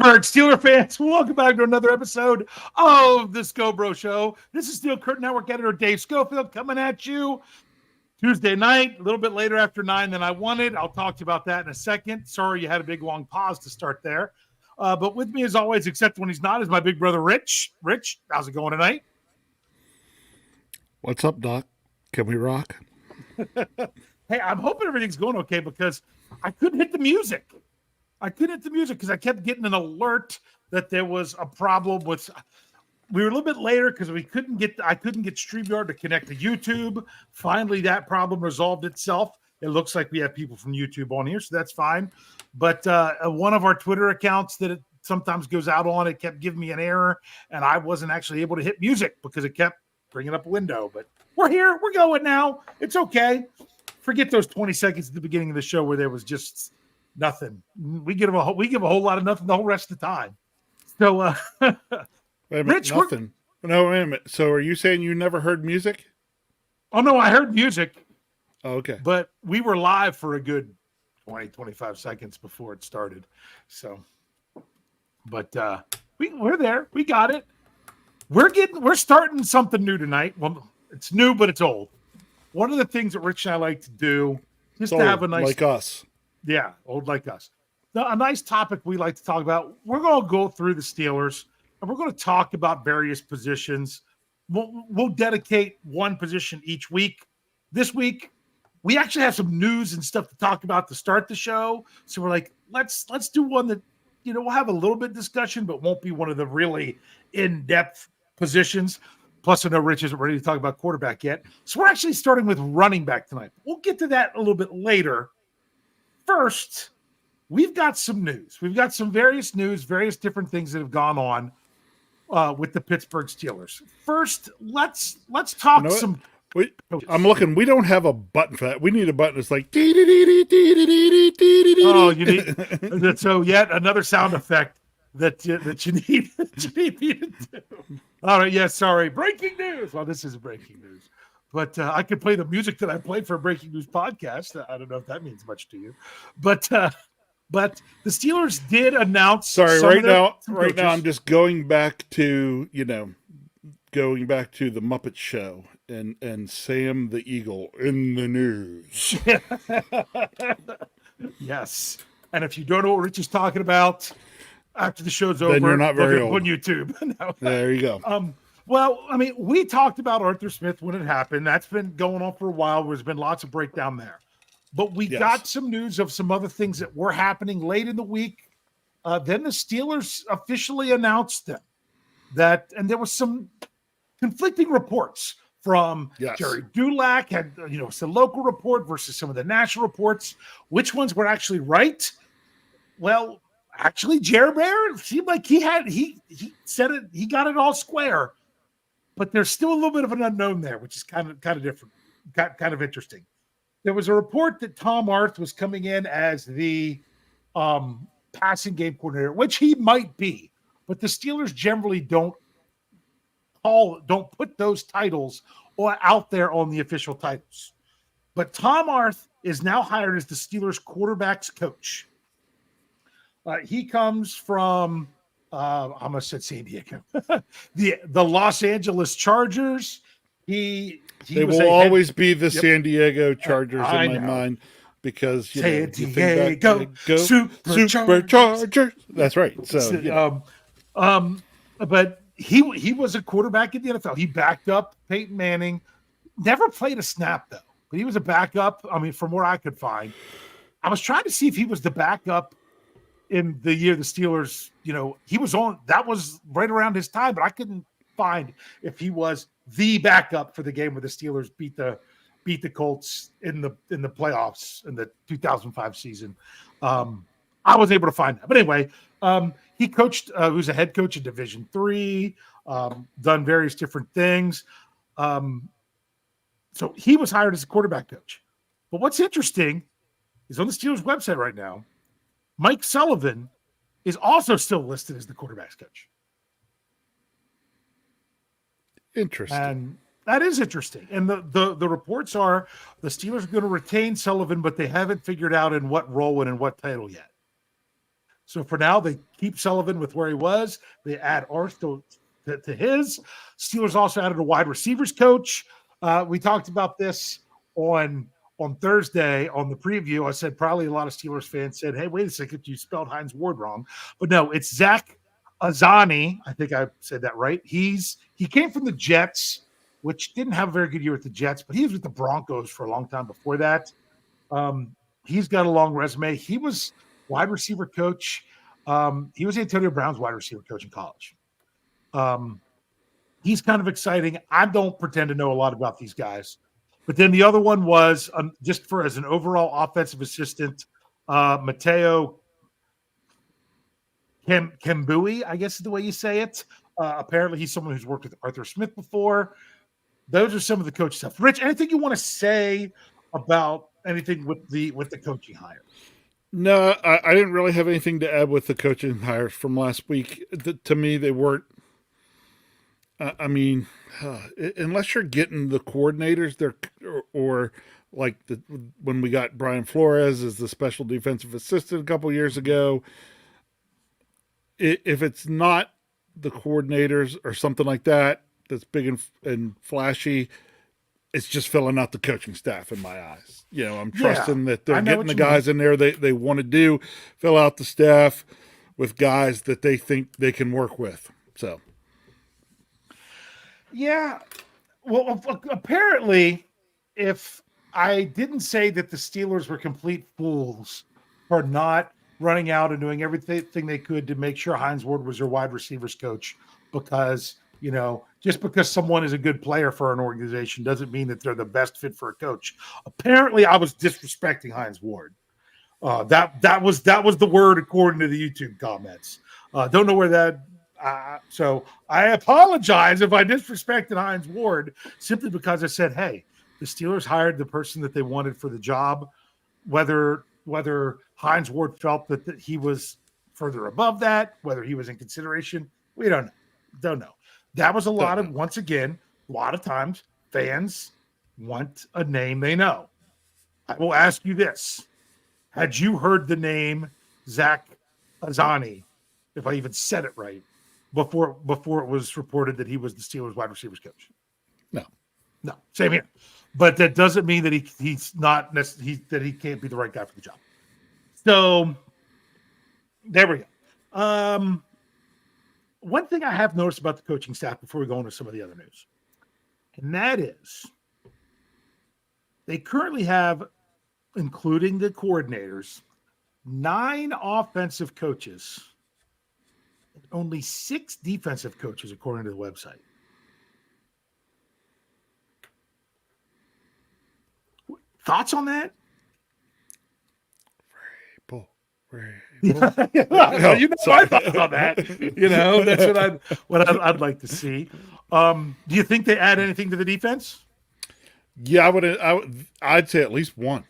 Pittsburgh Steeler fans, welcome back to another episode of the Scho Bro Show. This is Steel Curtain Network editor Dave Schofield coming at you Tuesday night, a little bit later after 9 than I wanted. I'll talk to you about that in a second. Sorry you had a big, long pause to start there. But with me, as always, except when he's not, is my big brother, Rich. Rich, how's it going tonight? What's up, Doc? Can we rock? Hey, I'm hoping everything's going okay because I couldn't hit the music. Because I kept getting an alert that there was a problem with. We were a little bit later because I couldn't get StreamYard to connect to YouTube. Finally, that problem resolved itself. It looks like we have people from YouTube on here, so that's fine. But one of our Twitter accounts that it sometimes goes out on, it kept giving me an error, and I wasn't actually able to hit music because it kept bringing up a window. But we're here. We're going now. It's okay. Forget those 20 seconds at the beginning of the show where there was just nothing. We give a whole lot of nothing the whole rest of the time. So, wait a minute, Rich, nothing. No, wait a minute. So, are you saying you never heard music? Oh no, I heard music. Oh, okay, but we were live for a good 20-25 seconds before it started. So, but we're there. We got it. We're starting something new tonight. Well, it's new, but it's old. One of the things that Rich and I like to do is to have a nice, like us. Yeah, old like us. Now, a nice topic we like to talk about. We're going to go through the Steelers, and we're going to talk about various positions. We'll dedicate one position each week. This week, we actually have some news and stuff to talk about to start the show. So we're like, let's do one that, we'll have a little bit of discussion, but won't be one of the really in-depth positions. Plus, I know Rich isn't ready to talk about quarterback yet. So we're actually starting with running back tonight. We'll get to that a little bit later. First, we've got some news. We've got some various different things that have gone on with the Pittsburgh Steelers. First, let's talk some. I'm looking. We don't have a button for that. We need a button that's like. Oh, you need. So yet another sound effect that you need me to do. All right. Yeah. Sorry. Breaking news. Well, this is breaking news. But I could play the music that I played for a breaking news podcast. I don't know if that means much to you, but the Steelers did announce. Sorry, right now I'm just going back to the Muppet Show and Sam the Eagle in the news. Yes, and if you don't know what Rich is talking about, after the show's over, then you're not very old. On YouTube. No. There you go. Well, I mean, we talked about Arthur Smith when it happened. That's been going on for a while. There's been lots of breakdown there. But we got some news of some other things that were happening late in the week. Then the Steelers officially announced them. And there was some conflicting reports from Jerry Dulac, had some local report versus some of the national reports. Which ones were actually right? Well, actually, Jerry Bear seemed like he said it. He got it all square. But there's still a little bit of an unknown there, which is kind of different, kind of interesting. There was a report that Tom Arth was coming in as the passing game coordinator, which he might be, but the Steelers generally don't put those titles out there on the official titles. But Tom Arth is now hired as the Steelers quarterbacks coach. He comes from I almost said San Diego, the Los Angeles Chargers. They will always be the San Diego Chargers in my mind because San Diego Superchargers. That's right. So, but he was a quarterback in the NFL. He backed up Peyton Manning. Never played a snap though, but he was a backup. I mean, from where I could find, I was trying to see if he was the backup in the year the Steelers, he was on. That was right around his time, but I couldn't find if he was the backup for the game where the Steelers beat the Colts in the playoffs in the 2005 season. I was able to find that, but anyway, he coached. He was a head coach in Division III, done various different things. So he was hired as a quarterback coach. But what's interesting is on the Steelers website right now, Mike Sullivan is also still listed as the quarterback's coach. Interesting. And that is interesting. And the reports are the Steelers are going to retain Sullivan, but they haven't figured out in what role and in what title yet. So for now, they keep Sullivan with where he was. They add Arth to his. Steelers also added a wide receivers coach. We talked about this on Thursday on the preview. I said probably a lot of Steelers fans said, hey, wait a second, you spelled Hines Ward wrong. But no, it's Zach Azani. I think I said that right. He came from the Jets, which didn't have a very good year with the Jets, but he was with the Broncos for a long time before that. He's got a long resume. He was wide receiver coach. He was Antonio Brown's wide receiver coach in college. He's kind of exciting. I don't pretend to know a lot about these guys. But then the other one was just as an overall offensive assistant, Mateo Kembui, I guess is the way you say it. Apparently he's someone who's worked with Arthur Smith before. Those are some of the coach stuff. Rich, anything you want to say about anything with the coaching hires? No, I didn't really have anything to add with the coaching hires from last week. To me, they weren't. Unless you're getting the coordinators there, or like when we got Brian Flores as the special defensive assistant a couple years ago, if it's not the coordinators or something like that that's big and flashy, it's just filling out the coaching staff in my eyes. I'm trusting that they're getting the guys in there they want to do, fill out the staff with guys that they think they can work with. So. Yeah. Well, apparently, if I didn't say that the Steelers were complete fools for not running out and doing everything they could to make sure Hines Ward was their wide receivers coach, because, just because someone is a good player for an organization doesn't mean that they're the best fit for a coach. Apparently, I was disrespecting Hines Ward. That was the word according to the YouTube comments. Don't know where that. So I apologize if I disrespected Hines Ward simply because I said, hey, the Steelers hired the person that they wanted for the job. Whether Hines Ward felt that he was further above that, whether he was in consideration, we don't know. That was a lot of times fans want a name they know. I will ask you this. Had you heard the name Zach Azani, if I even said it right, before it was reported that he was the Steelers wide receivers coach? No, same here. But that doesn't mean that he's not that he can't be the right guy for the job. So there we go. One thing I have noticed about the coaching staff before we go into some of the other news, and that is they currently have, including the coordinators, 9 offensive coaches. Only 6 defensive coaches, according to the website. Thoughts on that? You know my thoughts on that. That's what I'd like to see. Do you think they add anything to the defense? Yeah, I'd say at least one.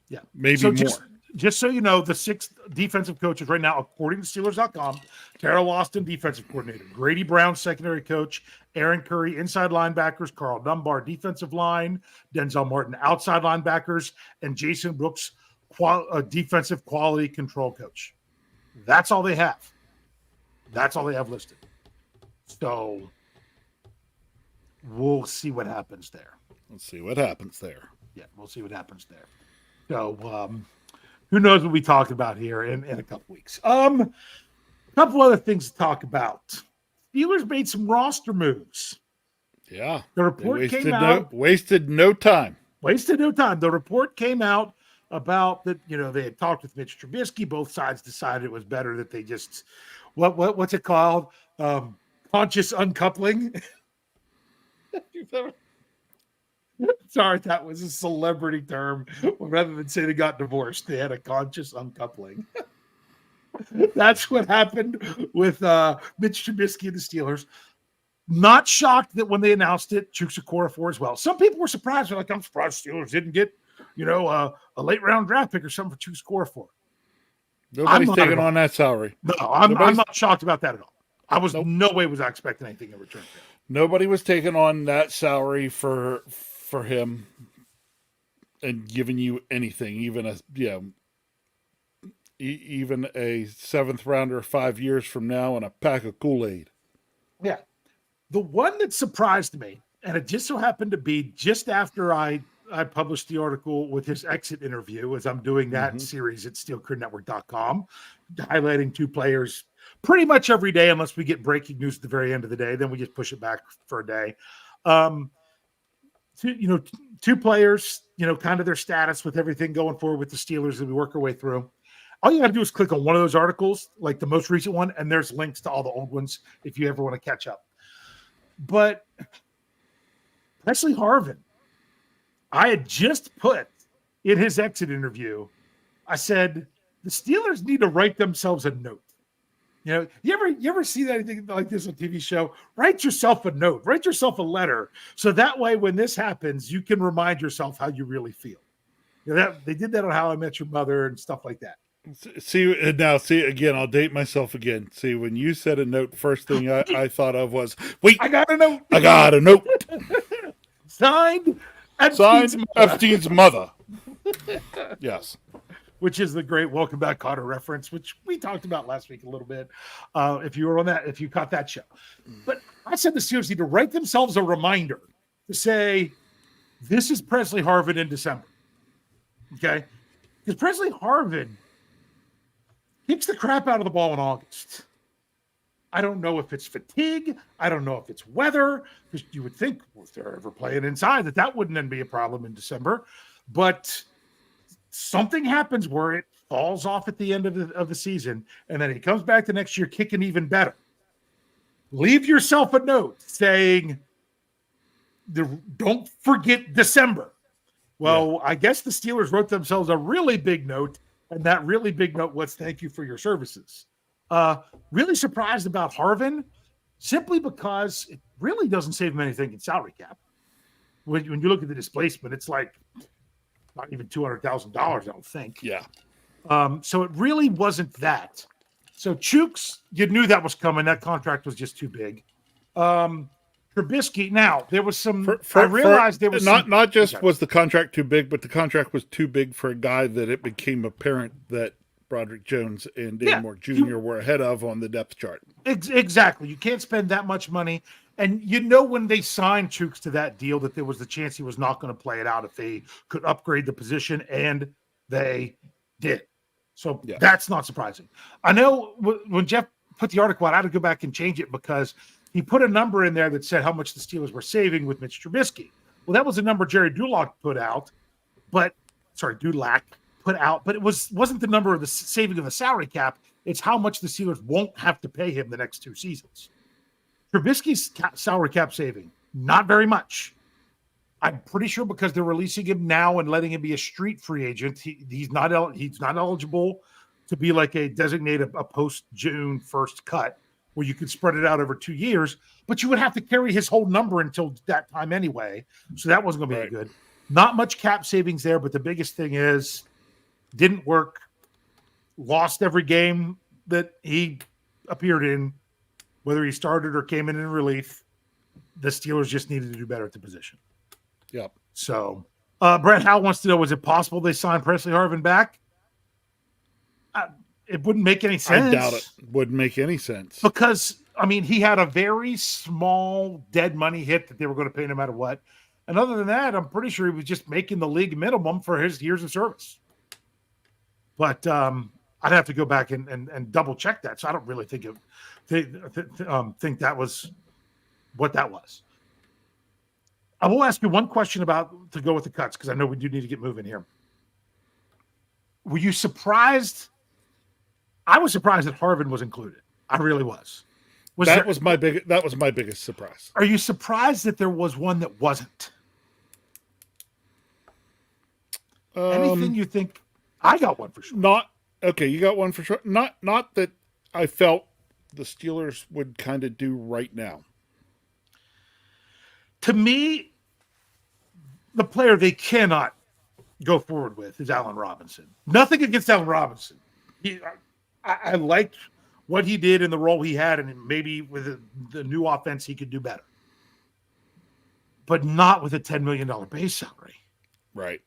Yeah, maybe more. Just so you know, the 6 defensive coaches right now, according to Steelers.com, Terrell Austin, defensive coordinator, Grady Brown, secondary coach, Aaron Curry, inside linebackers, Carl Dunbar, defensive line, Denzel Martin, outside linebackers, and Jason Brooks, defensive quality control coach. That's all they have. That's all they have listed. So we'll see what happens there. Yeah, we'll see what happens there. So, who knows what we talk about here in a couple weeks. A couple other things to talk about. Steelers made some roster moves. Yeah. The report came out. Wasted no time. The report came out about that, they had talked with Mitch Trubisky. Both sides decided it was better that they just, what's it called? Conscious uncoupling. Sorry, that was a celebrity term. Rather than say they got divorced, they had a conscious uncoupling. That's what happened with Mitch Trubisky and the Steelers. Not shocked that when they announced it, Chuks Okorafor as well. Some people were surprised. They're like, I'm surprised the Steelers didn't get, a late round draft pick or something for Chuks Okorafor. Nobody's taking on that salary. No, I'm not shocked about that at all. I was no way was I expecting anything in return for him. Nobody was taking on that salary for him and giving you anything, even even a 7th rounder 5 years from now and a pack of Kool-Aid. Yeah. The one that surprised me, and it just so happened to be just after I published the article with his exit interview, as I'm doing that series at steelcrewnetwork.com, highlighting 2 players pretty much every day, unless we get breaking news at the very end of the day. Then we just push it back for a day. 2 players, kind of their status with everything going forward with the Steelers that we work our way through. All you got to do is click on one of those articles, like the most recent one, and there's links to all the old ones if you ever want to catch up. But Presley Harvin, I had just put in his exit interview, I said, the Steelers need to write themselves a note. You ever see anything like this on a TV show? Write yourself a note, write yourself a letter. So that way, when this happens, you can remind yourself how you really feel. They did that on How I Met Your Mother and stuff like that. See, again, I'll date myself again. See, when you said a note, first thing I thought of was, wait, I got a note. I got a note. Signed Epstein's mother. Yes. Which is the great Welcome Back, Kotter reference, which we talked about last week a little bit. If you were on that, if you caught that show. But I said the Steelers need to write themselves a reminder to say, this is Presley Harvin in December. Okay? Because Presley Harvin kicks the crap out of the ball in August. I don't know if it's fatigue. I don't know if it's weather. Because you would think, if they're ever playing inside, that wouldn't then be a problem in December. But something happens where it falls off at the end of the season, and then he comes back the next year kicking even better. Leave yourself a note saying, don't forget December. Well, yeah. I guess the Steelers wrote themselves a really big note, and that really big note was thank you for your services. Really surprised about Harvin, simply because it really doesn't save him anything in salary cap. When you look at the displacement, it's like not even $200,000, I don't think. Yeah. So it really wasn't that. So Chooks, you knew that was coming. That contract was just too big. Trubisky. Now there was some. I realized there was not just was the contract too big, but the contract was too big for a guy that it became apparent that Broderick Jones and Dan Moore Jr. were ahead of on the depth chart. Exactly. You can't spend that much money. And when they signed Chooks to that deal, that there was the chance he was not going to play it out if they could upgrade the position, and they did. So That's not surprising. I know when Jeff put the article out, I had to go back and change it because he put a number in there that said how much the Steelers were saving with Mitch Trubisky. Well, that was a number Jerry Dulac put out, but it wasn't the number of the saving of the salary cap. It's how much the Steelers won't have to pay him the next 2 seasons. Trubisky's salary cap saving, not very much. I'm pretty sure because they're releasing him now and letting him be a street free agent, he's not eligible to be like a designated a post June 1st cut where you could spread it out over 2 years, but you would have to carry his whole number until that time anyway. So that wasn't going to be any good. Not much cap savings there, but the biggest thing is didn't work. Lost every game that he appeared in, whether he started or came in relief. The Steelers just needed to do better at the position. Yep. So, Brett Howe wants to know, is it possible they signed Presley Harvin back? It wouldn't make any sense. I doubt it. Wouldn't make any sense. Because, he had a very small dead money hit that they were going to pay no matter what. And other than that, I'm pretty sure he was just making the league minimum for his years of service. But I'd have to go back and double check that. So I don't really think think that was what that was. I will ask you one question to go with the cuts, because I know we do need to get moving here. Were you surprised? I was surprised that Harvin was included. I really was. That was my biggest surprise. Are you surprised that there was one that wasn't? Anything you think? I got one for sure. You got one for sure. Not that I felt the Steelers would kind of do right now. To me, the player they cannot go forward with is Allen Robinson. Nothing against Allen Robinson. I liked what he did in the role he had, and maybe with the new offense he could do better. But not with a $10 million base salary. Right.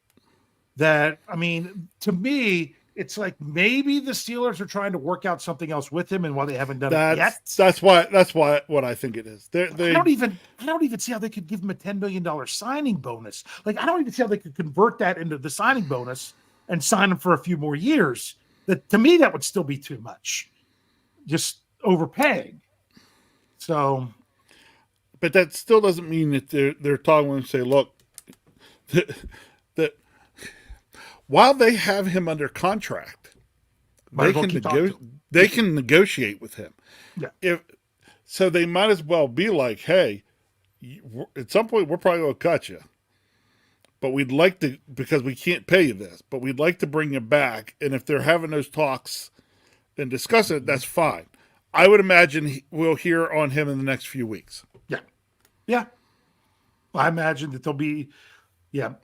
That, to me, it's like maybe the Steelers are trying to work out something else with him, and why they haven't done it yet. That's what I think it is. I don't even see how they could give him a $10 million signing bonus. Like, I don't even see how they could convert that into the signing bonus and sign him for a few more years. That, to me, that would still be too much. Just overpaying. So, but that still doesn't mean that they're talking and say, look, that while they have him under contract, they can negotiate with him. Yeah. So they might as well be like, hey, at some point we're probably going to cut you, but we'd like to, because we can't pay you this, but we'd like to bring you back. And if they're having those talks and discuss it, that's fine. I would imagine we'll hear on him in the next few weeks. Yeah. Yeah. I imagine that there'll be,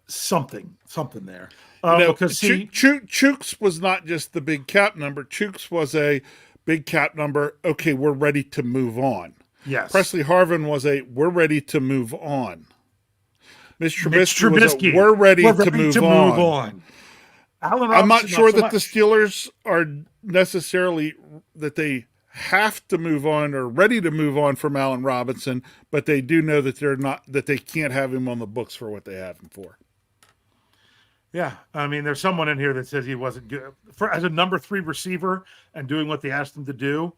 something there. Because Chooks was not just the big cap number. Chooks was a big cap number. Okay, we're ready to move on. Yes. Presley Harvin was we're ready to move on. Mitch Trubisky, we're ready to move on. I'm not sure that the Steelers are necessarily that they have to move on or ready to move on from Allen Robinson, but they do know that they can't have him on the books for what they have him for. Yeah, I mean, there's someone in here that says he wasn't good as a number 3 receiver and doing what they asked him to do.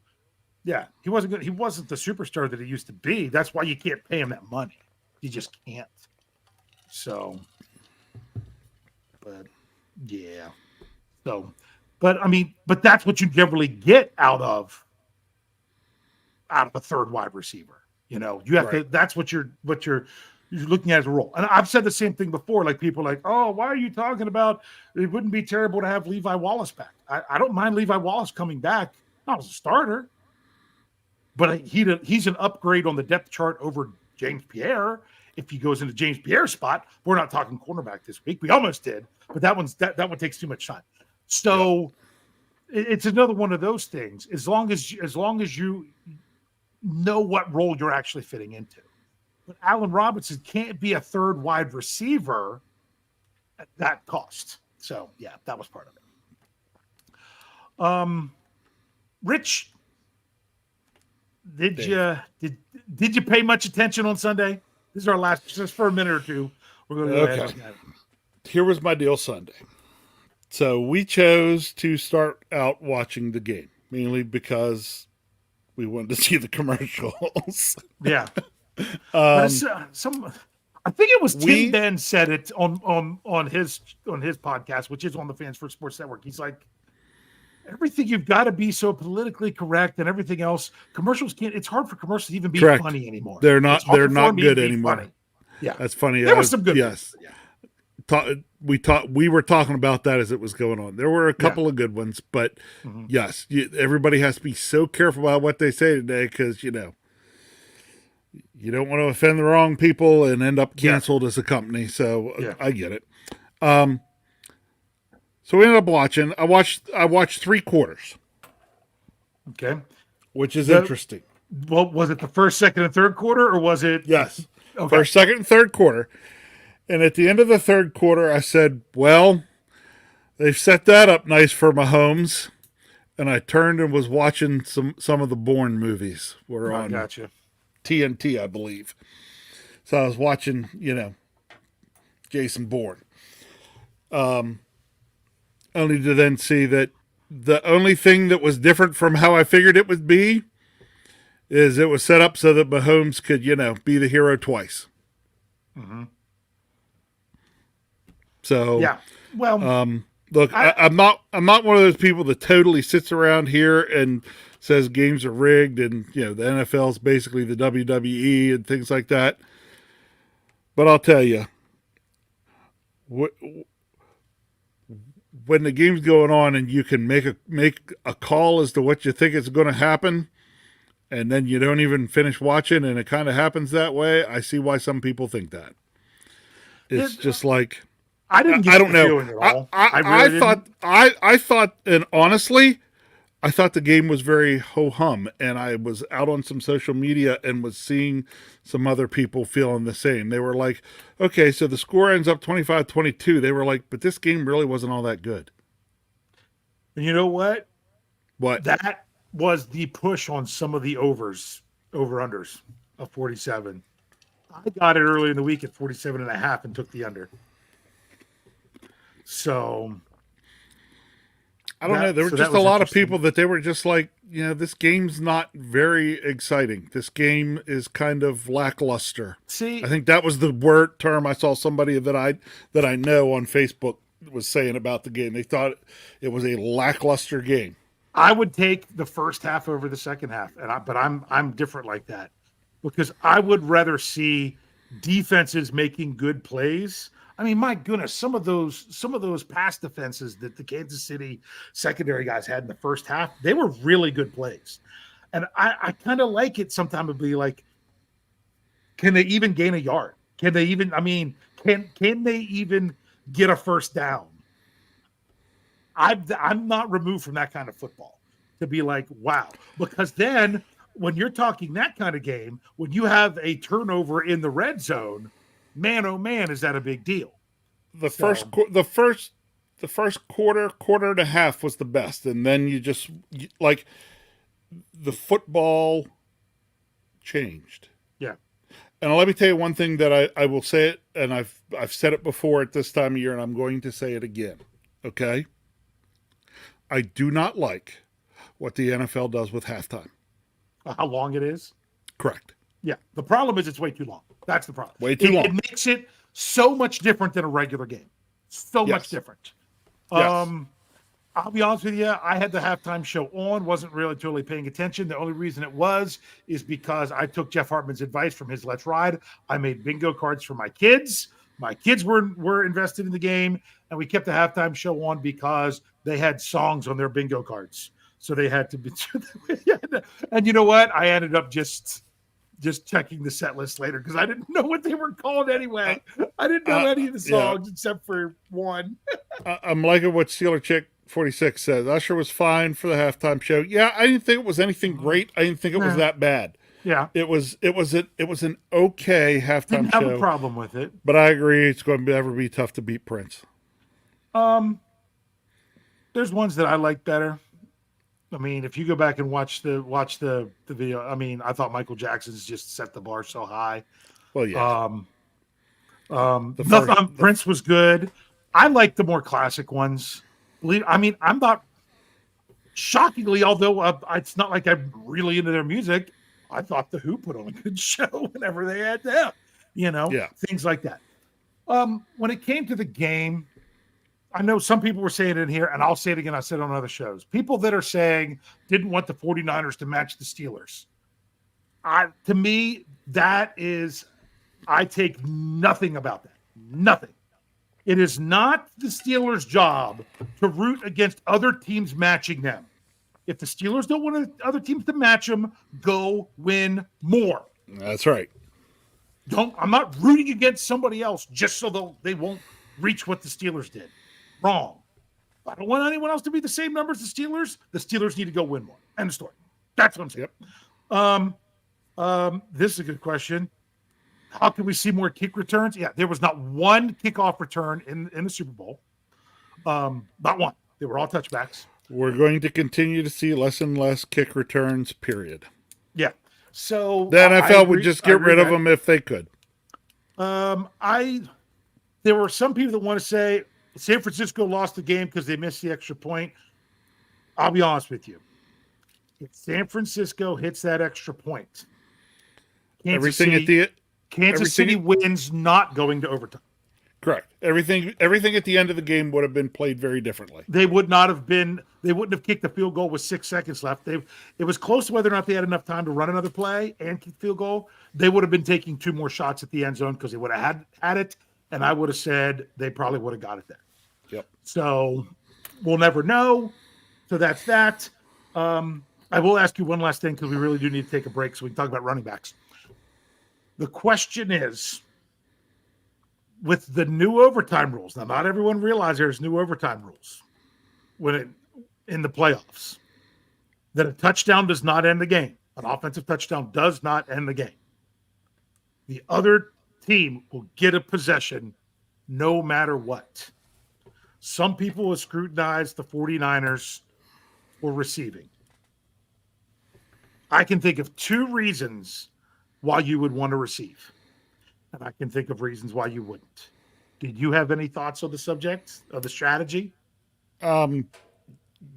Yeah, he wasn't good. He wasn't the superstar that he used to be. That's why you can't pay him that money. You just can't. So, but yeah. So, but I mean, but that's what you generally get out of a third wide receiver. You have to. That's what you're looking at as a role. And I've said the same thing before. Like, people are like, oh, why are you talking about it wouldn't be terrible to have Levi Wallace back? I don't mind Levi Wallace coming back, not as a starter, but he's an upgrade on the depth chart over James Pierre. If he goes into James Pierre's spot, we're not talking cornerback this week. We almost did, but that one takes too much time. So it's another one of those things. As long as you know what role you're actually fitting into. But Allen Robinson can't be a third wide receiver at that cost. So, yeah, that was part of it. Rich, did you pay much attention on Sunday? This is our last, just for a minute or two. We're going to go ahead and look at it. Here was my deal Sunday. So we chose to start out watching the game, mainly because we wanted to see the commercials. Yeah. I think it was Tim Ben said it on his podcast, which is on the Fans First Sports Network. He's like, everything, you've got to be so politically correct and everything else. Commercials it's hard for commercials to even be funny anymore. They're not good anymore. Funny. Yeah. That's funny. There was some good ones. Yeah. We were talking about that as it was going on. There were a couple of good ones, but yes, everybody has to be so careful about what they say today, because you don't want to offend the wrong people and end up canceled as a company. So I get it. So we ended up watching. I watched 3 quarters. Okay, which is interesting. Well, was it the first, second, and third quarter, or was it? Yes, first, second, and third quarter. And at the end of the third quarter, I said, well, they've set that up nice for Mahomes. And I turned and was watching some of the Bourne movies. Were on TNT, I believe. So I was watching, Jason Bourne. Only to then see that the only thing that was different from how I figured it would be is it was set up so that Mahomes could, be the hero twice. Mm-hmm. So yeah, well, look, I'm not one of those people that totally sits around here and says games are rigged and the NFL is basically the WWE and things like that. But I'll tell you, when the game's going on and you can make a call as to what you think is going to happen, and then you don't even finish watching and it kind of happens that way, I see why some people think that. It's just like, I didn't get the feeling at all. I thought, and honestly, I thought the game was very ho-hum, and I was out on some social media and was seeing some other people feeling the same. They were like, okay, so the score ends up 25-22. They were like, but this game really wasn't all that good. And you know what? What? That was the push on some of the over-unders of 47. I got it early in the week at 47.5 and took the under. So I don't know. There were just a lot of people that they were just like, this game's not very exciting. This game is kind of lackluster. See, I think that was the term I saw somebody that I know on Facebook was saying about the game. They thought it was a lackluster game. I would take the first half over the second half, but I'm different like that because I would rather see defenses making good plays. I mean, my goodness, some of those pass defenses that the Kansas City secondary guys had in the first half, they were really good plays. And I kind of like it sometimes to be like, can they even gain a yard? Can they even, can they even get a first down? I'm not removed from that kind of football to be like, wow. Because then when you're talking that kind of game, when you have a turnover in the red zone, man, oh man, is that a big deal? The first quarter and a half was the best, and then the football changed. Yeah. And let me tell you one thing that I will say it, and I've said it before at this time of year, and I'm going to say it again. Okay. I do not like what the NFL does with halftime. How long it is? Correct. Yeah. The problem is it's way too long. That's the problem. Way too long. It makes it so much different than a regular game. So much different. Yes. I'll be honest with you. I had the halftime show on, wasn't really totally paying attention. The only reason it is because I took Jeff Hartman's advice from his Let's Ride. I made bingo cards for my kids. My kids were invested in the game, and we kept the halftime show on because they had songs on their bingo cards. So they had to be. And you know what? I ended up just checking the set list later because I didn't know what they were called anyway. I didn't know any of the songs except for one. I'm liking what Steeler Chick 46 says. Usher was fine for the halftime show. Yeah, I didn't think it was anything great. I didn't think it was that bad. Yeah, it was an okay halftime didn't show. Have a problem with it, but I agree it's going to ever be tough to beat Prince. There's ones that I like better. I mean, if you go back and watch the video, I mean, I thought Michael Jackson's just set the bar so high. Well, yeah. Prince was good. I like the more classic ones. I'm not shockingly, although it's not like I'm really into their music. I thought the Who put on a good show whenever they had them. Things like that. When it came to the game, I know some people were saying it in here, and I'll say it again. I said it on other shows. People that are saying didn't want the 49ers to match the Steelers. To me, that is, I take nothing about that. Nothing. It is not the Steelers' job to root against other teams matching them. If the Steelers don't want other teams to match them, go win more. That's right. I'm not rooting against somebody else just so they won't reach what the Steelers did. Wrong. I don't want anyone else to be the same number as the Steelers. The Steelers need to go win more. End of story. That's what I'm saying. Yep. This is a good question. How can we see more kick returns? Yeah, there was not one kickoff return in the Super Bowl. Not one. They were all touchbacks. We're going to continue to see less and less kick returns, period. Yeah. So the NFL would just get rid of them if they could. There were some people that want to say San Francisco lost the game because they missed the extra point. I'll be honest with you. If San Francisco hits that extra point, Kansas City wins not going to overtime. Correct. Everything at the end of the game would have been played very differently. They wouldn't have kicked the field goal with 6 seconds left. It was close to whether or not they had enough time to run another play and kick field goal. They would have been taking 2 more shots at the end zone because they would have had it, and I would have said they probably would have got it there. Yep. So we'll never know. So that's that. I will ask you one last thing because we really do need to take a break so we can talk about running backs. The question is, with the new overtime rules, now not everyone realizes there's new overtime rules in the playoffs, that a touchdown does not end the game. An offensive touchdown does not end the game. The other team will get a possession no matter what. Some people have scrutinized the 49ers or receiving? I can think of 2 reasons why you would want to receive, and I can think of reasons why you wouldn't. Did you have any thoughts on the subject of the strategy?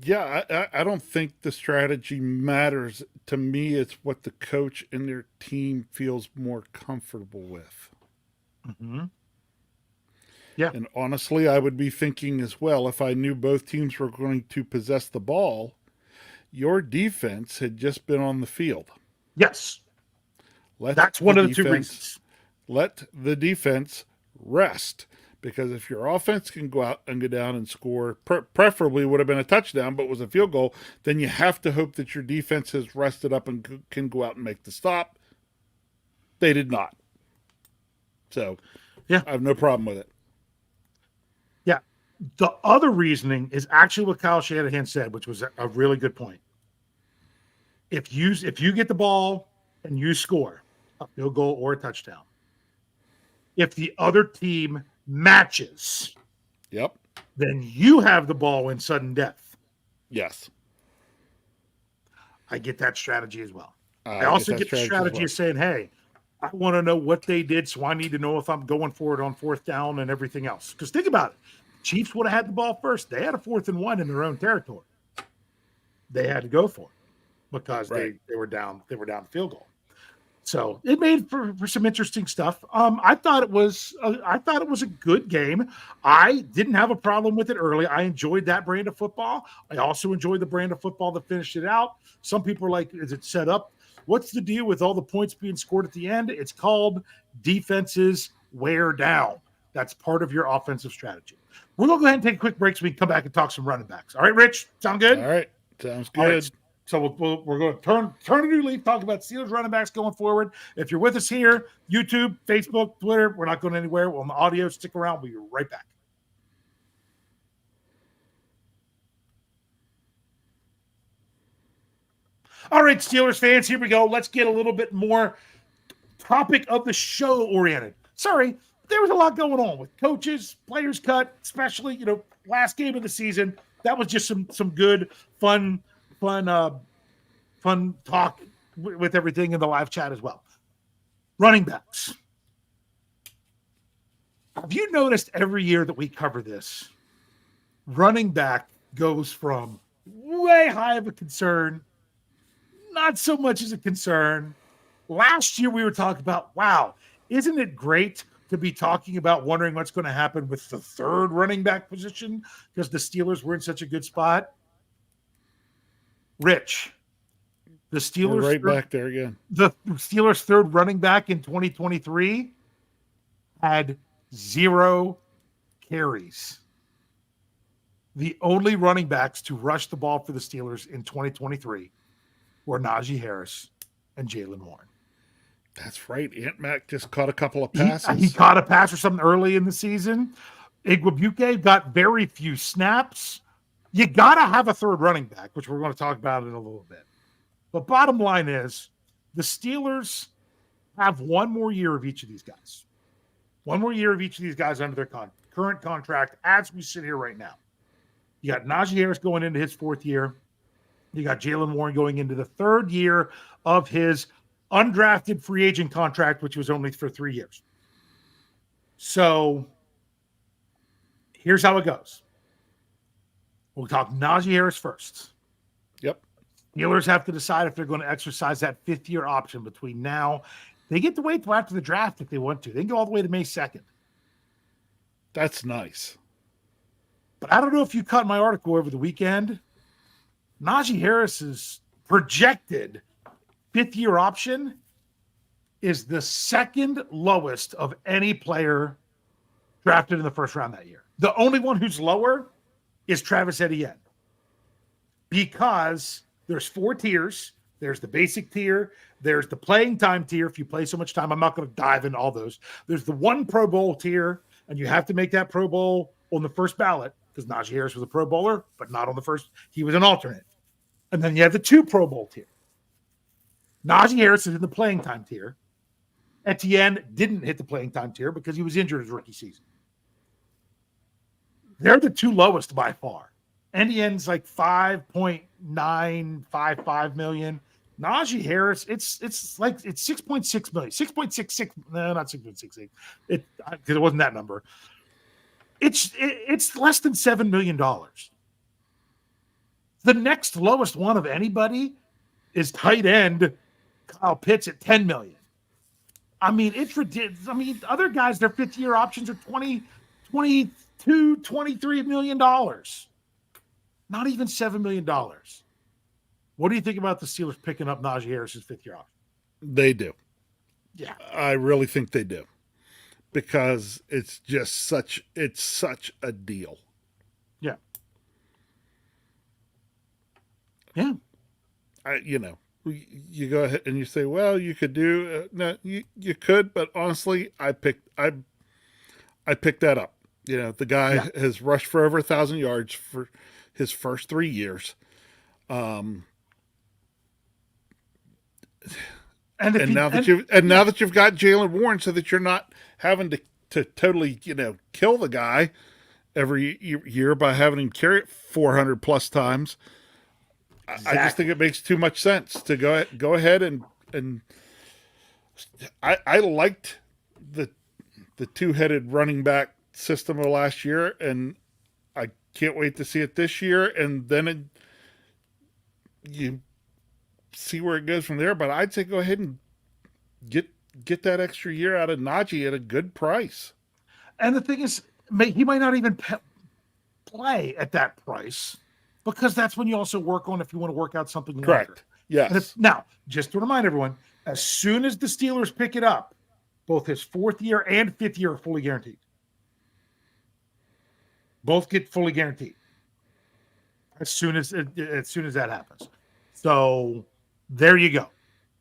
Yeah, I don't think the strategy matters. To me, it's what the coach and their team feels more comfortable with. Mm-hmm. Yeah. And honestly, I would be thinking as well, if I knew both teams were going to possess the ball, your defense had just been on the field. Yes. That's one of the 2 reasons. Let the defense rest. Because if your offense can go out and go down and score, preferably would have been a touchdown, but was a field goal, then you have to hope that your defense has rested up and can go out and make the stop. They did not. So, yeah, I have no problem with it. Yeah. The other reasoning is actually what Kyle Shanahan said, which was a really good point. If you get the ball and you score a field goal or a touchdown, if the other team matches, yep, then you have the ball in sudden death. Yes. I get that strategy as well. I also get the strategy of saying, hey, I want to know what they did, so I need to know if I'm going for it on 4th down and everything else. Because think about it. Chiefs would have had the ball first. They had a 4th and 1 in their own territory. They had to go for it because they were down field goal. So it made for some interesting stuff. I thought it was a good game. I didn't have a problem with it early. I enjoyed that brand of football. I also enjoyed the brand of football that finished it out. Some people are like, is it set up? What's the deal with all the points being scored at the end? It's called defenses wear down. That's part of your offensive strategy. We're going to go ahead and take a quick break so we can come back and talk some running backs. All right, Rich? Sound good? All right. Sounds good. Right. So we're going to turn a new leaf, talk about Steelers running backs going forward. If you're with us here, YouTube, Facebook, Twitter, we're not going anywhere. We're on the audio. Stick around. We'll be right back. All right, Steelers fans, here we go. Let's get a little bit more topic of the show oriented. Sorry, there was a lot going on with coaches, players cut, especially, last game of the season. That was just some good, fun talk with everything in the live chat as well. Running backs. Have you noticed every year that we cover this, running back goes from way high of a concern, not so much as a concern. Last year we were talking about, wow, isn't it great to be talking about wondering what's going to happen with the 3rd running back position because the Steelers were in such a good spot? Rich, the Steelers we're right back there again. The Steelers' 3rd running back in 2023 had 0 carries. The only running backs to rush the ball for the Steelers in 2023 were Najee Harris and Jaylen Warren. That's right. Ant Mac just caught a couple of passes. He caught a pass or something early in the season. Igwebuike got very few snaps. You got to have a 3rd running back, which we're going to talk about in a little bit. But bottom line is the Steelers have one more year of each of these guys. One more year of each of these guys under their current contract as we sit here right now. You got Najee Harris going into his 4th year. You got Jaylen Warren going into the 3rd year of his undrafted free agent contract, which was only for 3 years. So here's how it goes. We'll talk Najee Harris first. Yep. Steelers have to decide if they're going to exercise that 5th-year option between now. They get to wait till after the draft if they want to. They can go all the way to May 2nd. That's nice. But I don't know if you caught my article over the weekend. Najee Harris's projected 5th-year option is the 2nd lowest of any player drafted in the 1st round that year. The only one who's lower is Travis Etienne, because there's 4 tiers. There's the basic tier. There's the playing time tier. If you play so much time, I'm not going to dive into all those. There's the 1 Pro Bowl tier, and you have to make that Pro Bowl on the first ballot because Najee Harris was a Pro Bowler, but not on the first. He was an alternate. And then you have the 2 Pro Bowl tier. Najee Harris is in the playing time tier. Etienne didn't hit the playing time tier because he was injured his rookie season. They're the 2 lowest by far. Etienne's like 5.955 million. Najee Harris, it's 6.6 million, 6.66. No, not 6.66. Because it wasn't that number. It's less than $7 million. The next lowest one of anybody is tight end Kyle Pitts at 10 million. I mean, it's ridiculous. I mean, other guys, their 5th-year options are 20, 22, $23 million. Not even $7 million. What do you think about the Steelers picking up Najee Harris's 5th-year option? They do. Yeah. I really think they do. Because it's just such a deal. Yeah. Yeah. You go ahead and you say, well, you could do no, you could, but honestly, I picked that up. The guy has rushed for over 1,000 yards for his first 3 years. And now that you've got Jaylen Warren, so that you're not having to totally kill the guy every year by having him carry it 400 plus times. Exactly. I just think it makes too much sense to go ahead and I liked the 2-headed running back system of last year, and I can't wait to see it this year. And then you see where it goes from there. But I'd say go ahead and get that extra year out of Najee at a good price. And the thing is, he might not even play at that price, because that's when you also work on if you want to work out something. Correct. Longer. Yes. Now, just to remind everyone, as soon as the Steelers pick it up, both his 4th year and 5th year are fully guaranteed. Both get fully guaranteed as soon as that happens. So there you go.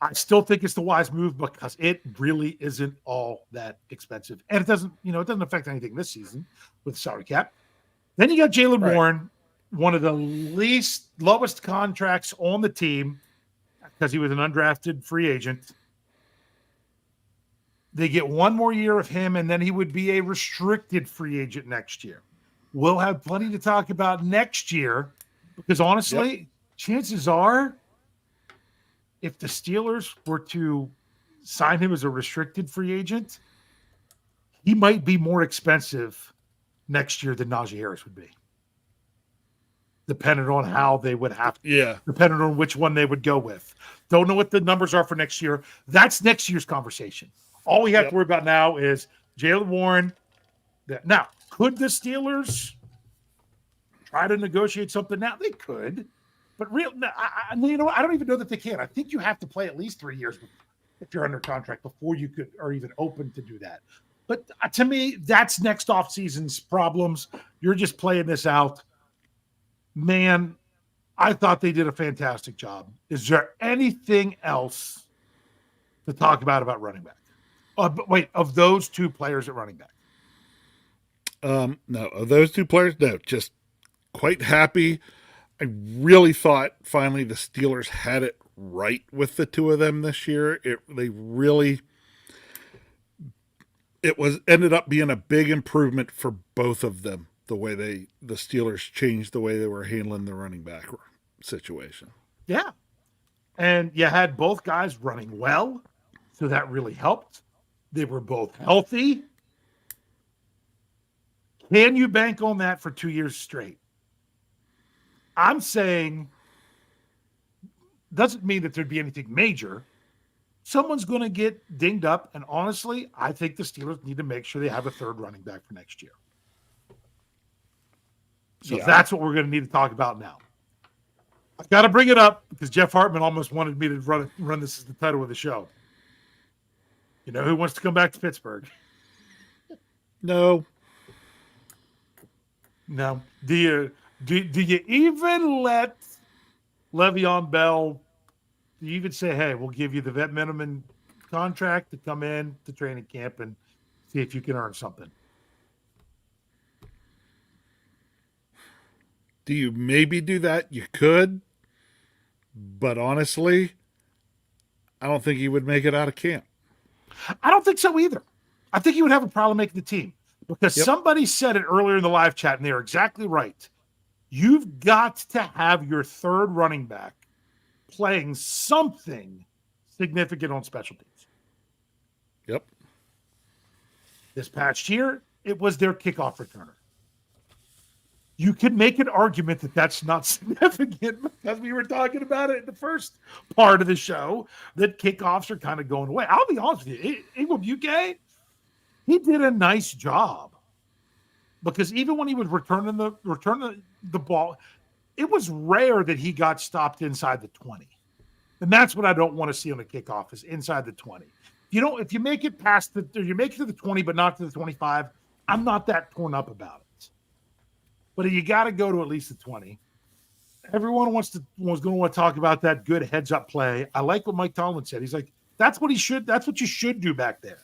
I still think it's the wise move because it really isn't all that expensive, and it doesn't affect anything this season with salary cap. Then you got Jaylen Warren, one of the lowest contracts on the team because he was an undrafted free agent. They get 1 more year of him, and then he would be a restricted free agent next year. We'll have plenty to talk about next year because honestly, chances are, if the Steelers were to sign him as a restricted free agent, he might be more expensive next year than Najee Harris would be. Depending on how they would have to. Yeah. Depending on which one they would go with. Don't know what the numbers are for next year. That's next year's conversation. All we have to worry about now is Jaylen Warren. Now, could the Steelers try to negotiate something now? They could. But I don't even know that they can. I think you have to play at least 3 years if you're under contract before you could are even open to do that. But to me, that's next offseason's problems. You're just playing this out. Man, I thought they did a fantastic job. Is there anything else to talk about running back? Of those 2 players at running back? No, of those 2 players, no. Just quite happy. I really thought finally the Steelers had it right with the 2 of them this year. It ended up being a big improvement for both of them. The way the Steelers changed the way they were handling the running back situation. Yeah. And you had both guys running well, so that really helped. They were both healthy. Can you bank on that for 2 years straight? I'm saying doesn't mean that there'd be anything major. Someone's going to get dinged up, and honestly, I think the Steelers need to make sure they have a 3rd running back for next year. So that's what we're going to need to talk about now. I've got to bring it up because Jeff Hartman almost wanted me to run this as the title of the show. You know who wants to come back to Pittsburgh? No. Do you even let Le'Veon Bell? Do you even say, "Hey, we'll give you the vet minimum contract to come in to training camp and see if you can earn something"? Do you maybe do that? You could, but honestly, I don't think he would make it out of camp. I don't think so either. I think he would have a problem making the team because somebody said it earlier in the live chat, and they're exactly right. You've got to have your third running back playing something significant on special teams. Yep. This past year, it was their kickoff returner. You could make an argument that that's not significant because we were talking about it in the first part of the show, that kickoffs are kind of going away. I'll be honest with you. Igwebuike, he did a nice job because even when he was returning the ball, it was rare that he got stopped inside the 20. And that's what I don't want to see on a kickoff, is inside the 20. If you make it past you make it to the 20, but not to the 25, I'm not that torn up about it. But you got to go to at least the 20. Everyone was going to want to talk about that good heads up play. I like what Mike Tomlin said. He's like, that's what you should do back there.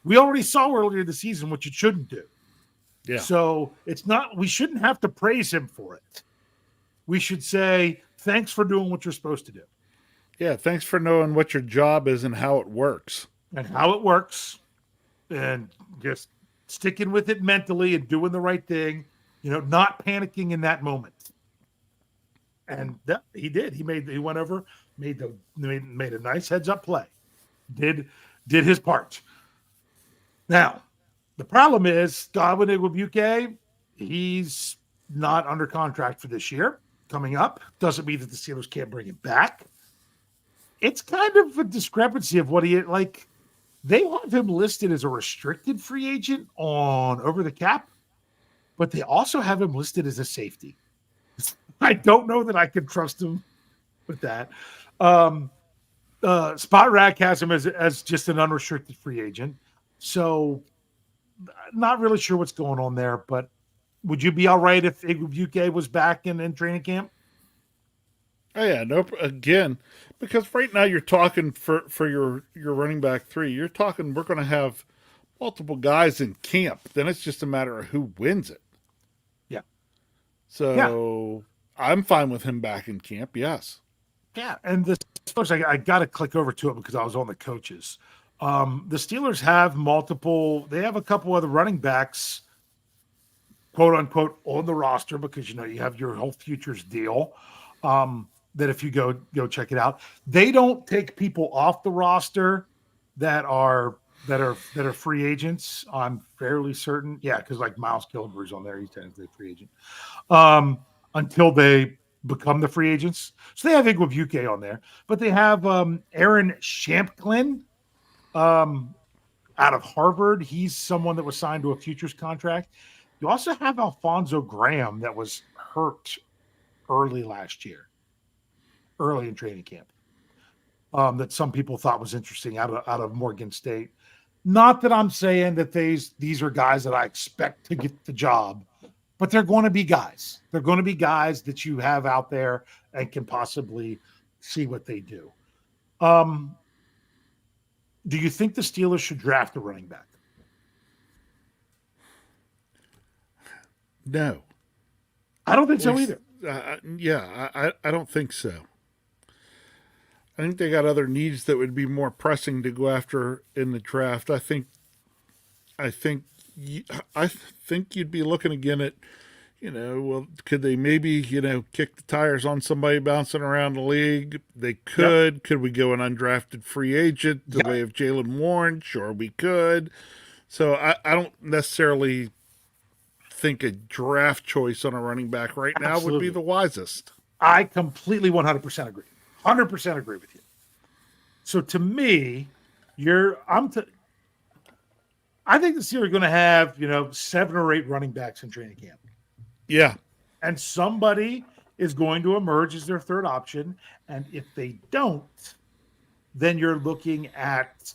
We already saw earlier this season what you shouldn't do. Yeah. So we shouldn't have to praise him for it. We should say, thanks for doing what you're supposed to do. Yeah. Thanks for knowing what your job is and how it works. And just sticking with it mentally and doing the right thing, not panicking in that moment. And he did. He went over, made a nice heads up play, did his part. Now, the problem is Godwin Igwebuike, he's not under contract for this year coming up. Doesn't mean that the Steelers can't bring him back. It's kind of a discrepancy of what they have him listed as a restricted free agent on Over the Cap, but they also have him listed as a safety. I don't know that I can trust him with that. Spot Rack has him as just an unrestricted free agent. So not really sure what's going on there, but would you be all right if Igwebuike was back in training camp? Oh yeah, nope. Again, because right now you're talking for your running back 3. You're talking we're going to have multiple guys in camp. Then it's just a matter of who wins it. Yeah. So I'm fine with him back in camp. Yes. Yeah, and the Steelers, I got to click over to it because I was on the coaches. The Steelers have they have a couple other running backs, quote unquote, on the roster because you have your whole futures deal. That if you go check it out, they don't take people off the roster that are free agents. I'm fairly certain. Yeah, because like Miles Killebrews on there, he's technically a free agent. Until they become the free agents. So they have Igwebuike on there, but they have Aaron Shampklin out of Harvard. He's someone that was signed to a futures contract. You also have Alfonso Graham that was hurt early last year, early in training camp, that some people thought was interesting out of Morgan State. Not that I'm saying that these are guys that I expect to get the job, but they're going to be guys. They're going to be guys that you have out there and can possibly see what they do. Do you think the Steelers should draft a running back? No. I don't think so either. I don't think so. I think they got other needs that would be more pressing to go after in the draft. I think you'd be looking again at, well, could they maybe, kick the tires on somebody bouncing around the league? They could. Yep. Could we go an undrafted free agent the way of Jaylen Warren? Sure, we could. So I don't necessarily think a draft choice on a running back right now would be the wisest. I completely 100% agree. 100% agree with you. So to me, I think the Steelers are going to have, 7 or 8 running backs in training camp. Yeah. And somebody is going to emerge as their third option. And if they don't, then you're looking at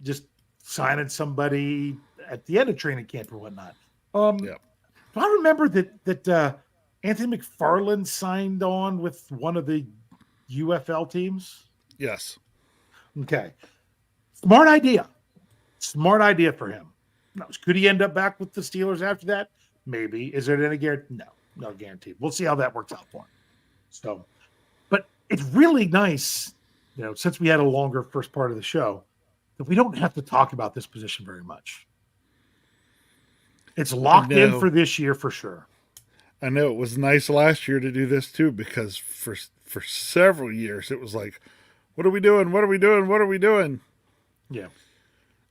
just signing somebody at the end of training camp or whatnot. Do I remember that Anthony McFarland signed on with one of the UFL teams? Yes. Okay. Smart idea for him. Now, could he end up back with the Steelers after that? Maybe. Is there any guarantee? No guarantee. We'll see how that works out for him. So, but it's really nice, since we had a longer first part of the show, that we don't have to talk about this position very much. It's locked in for this year for sure. I know it was nice last year to do this too, because for several years it was like, what are we doing? What are we doing? What are we doing? Yeah.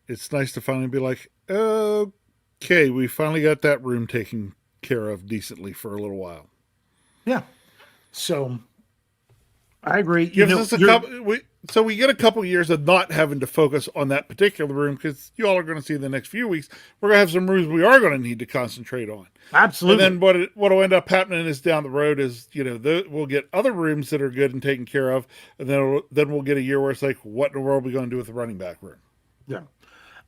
It's nice to finally be like, okay, we finally got that room taken care of decently for a little while. Yeah. So I agree. Gives us a couple. We get a couple years of not having to focus on that particular room, because you all are going to see in the next few weeks we're going to have some rooms we are going to need to concentrate on. Absolutely. And then what will end up happening is down the road is, we'll get other rooms that are good and taken care of, and then we'll get a year where it's like, what in the world are we going to do with the running back room? Yeah.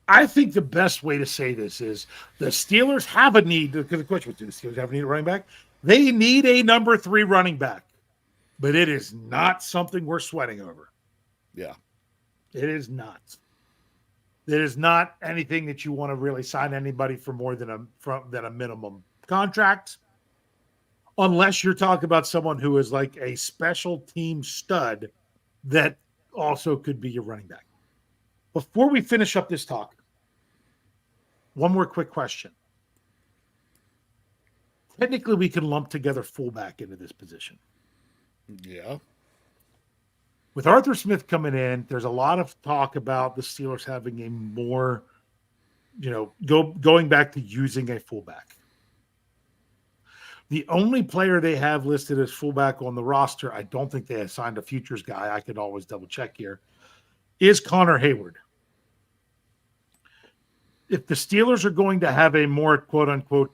I think the best way to say this is the Steelers have a need. Because the question was, do the Steelers have a need at running back? They need a number 3 running back, but it is not something we're sweating over. Yeah. It is not. It is not anything that you want to really sign anybody for more than a minimum contract, unless you're talking about someone who is like a special team stud that also could be your running back. Before we finish up this talk, one more quick question. Technically, we can lump together fullback into this position. Yeah. With Arthur Smith coming in, there's a lot of talk about the Steelers having a more, going back to using a fullback. The only player they have listed as fullback on the roster, I don't think they assigned a futures guy, I could always double check here, is Connor Hayward. If the Steelers are going to have a more quote unquote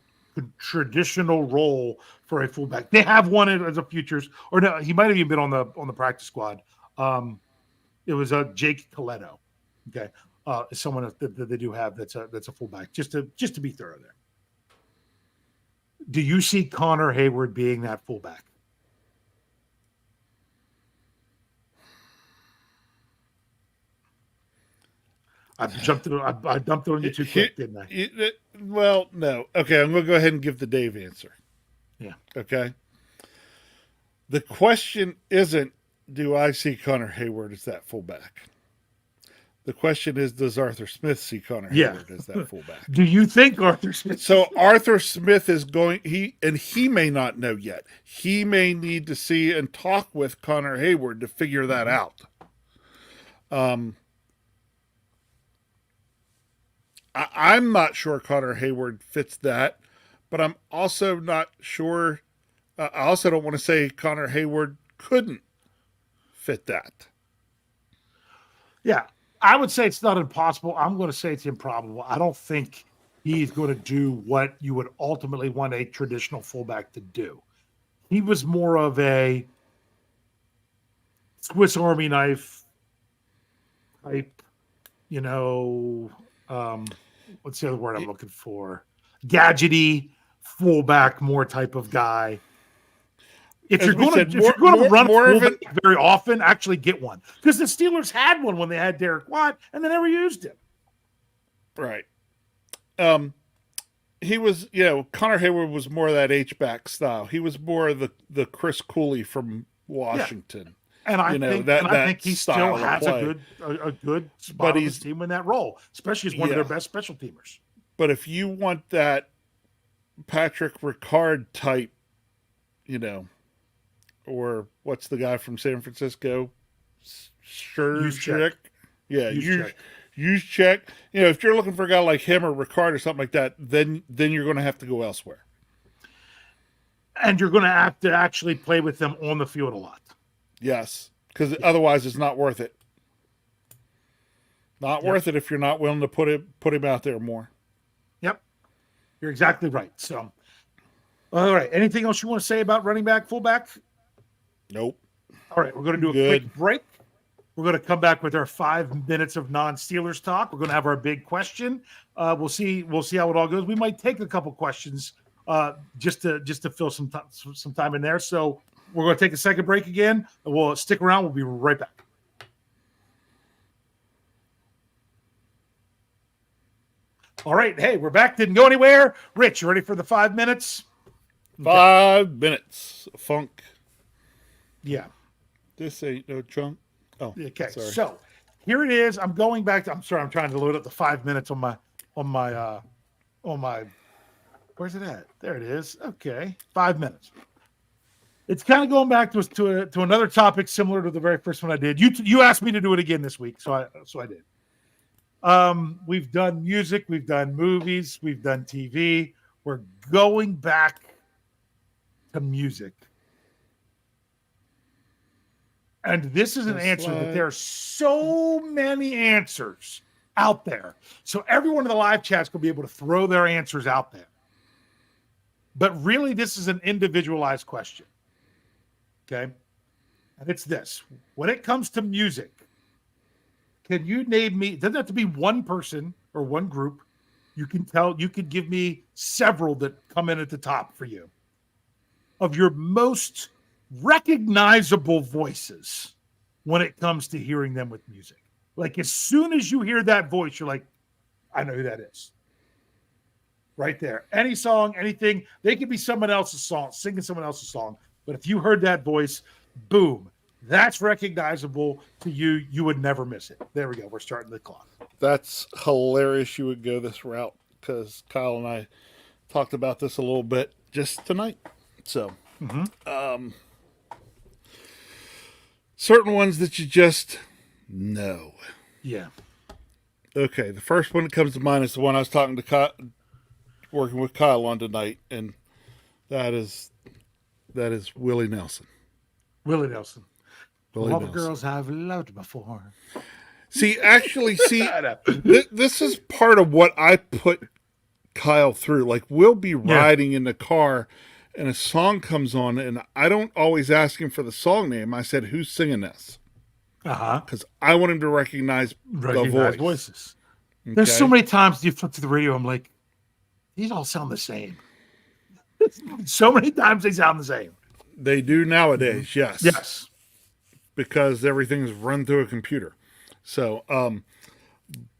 traditional role for a fullback, they have one as a futures, or no, he might have even been on the practice squad. It was Jake Coletto. Okay, someone that they do have that's a fullback. Just to be thorough there. Do you see Connor Hayward being that fullback? I dumped it on you too quick, didn't I? Well, no. Okay, I'm going to go ahead and give the Dave answer. Yeah. Okay. The question isn't, do I see Connor Hayward as that fullback? The question is, does Arthur Smith see Connor Hayward as that fullback? Do you think Arthur Smith? So Arthur Smith is going, he may not know yet. He may need to see and talk with Connor Hayward to figure that out. I'm not sure Connor Hayward fits that, but I'm also not sure. I also don't want to say Connor Hayward couldn't fit that. Yeah, I would say it's not impossible. I'm going to say it's improbable. I don't think he's going to do what you would ultimately want a traditional fullback to do. He was more of a Swiss Army knife type, what's the other word I'm looking for? Gadgety fullback, more type of guy. If you're going to run fullback very often, actually get one, because the Steelers had one when they had Derek Watt, and they never used him. Right. He was, Connor Hayward was more of that H-back style. He was more of the Chris Cooley from Washington. Yeah. And I think he still has a good spot on his team in that role, especially as one of their best special teamers. But if you want that Patrick Ricard type, or what's the guy from San Francisco? Juszczyk. Yeah, Juszczyk. If you're looking for a guy like him or Ricard or something like that, then you're going to have to go elsewhere. And you're going to have to actually play with them on the field a lot. Yes, because otherwise it's not worth it. Not worth it if you're not willing to put him out there more. Yep, you're exactly right. So, all right. Anything else you want to say about running back, fullback? Nope. All right, we're going to do a quick break. We're going to come back with our 5 minutes of non-Steelers talk. We're going to have our big question. We'll see how it all goes. We might take a couple questions just to fill some time in there. So. We're going to take a second break again. We'll stick around. We'll be right back. All right. Hey, we're back. Didn't go anywhere. Rich, you ready for the 5 minutes? 5 minutes. Funk. Yeah. This ain't no chunk. Oh, okay. Sorry. So here it is. I'm going back to, I'm sorry. I'm trying to load up the 5 minutes on my Where's it at? There it is. Okay, 5 minutes. It's kind of going back to another topic similar to the very first one I did. You asked me to do it again this week, so I did. We've done music, we've done movies, we've done TV. We're going back to music. And this is an answer that there are so many answers out there. So everyone in the live chat's going to be able to throw their answers out there. But really, this is an individualized question. Okay? And it's this. When it comes to music, can you name me, it doesn't have to be one person or one group. You could give me several that come in at the top for you of your most recognizable voices when it comes to hearing them with music. Like as soon as you hear that voice, you're like, I know who that is. Right there. Any song, anything, they could be someone else's song, singing someone else's song. But if you heard that voice, boom, that's recognizable to you. You would never miss it. There we go. We're starting the clock. That's hilarious you would go this route because Kyle and I talked about this a little bit just tonight. So, certain ones that you just know. Yeah. Okay. The first one that comes to mind is the one I was talking to Kyle, working with Kyle on tonight, and that is Willie Nelson. Willie Nelson. Willie All Nelson. the girls I've loved before. See, this is part of what I put Kyle through. Like, we'll be riding in the car and a song comes on, and I don't always ask him for the song name. I said, who's singing this? Because I want him to recognize the voices. Okay? There's so many times you flip to the radio, I'm like, these all sound the same. So many times they sound the same. They do nowadays, yes. Yes. Because everything's run through a computer. So,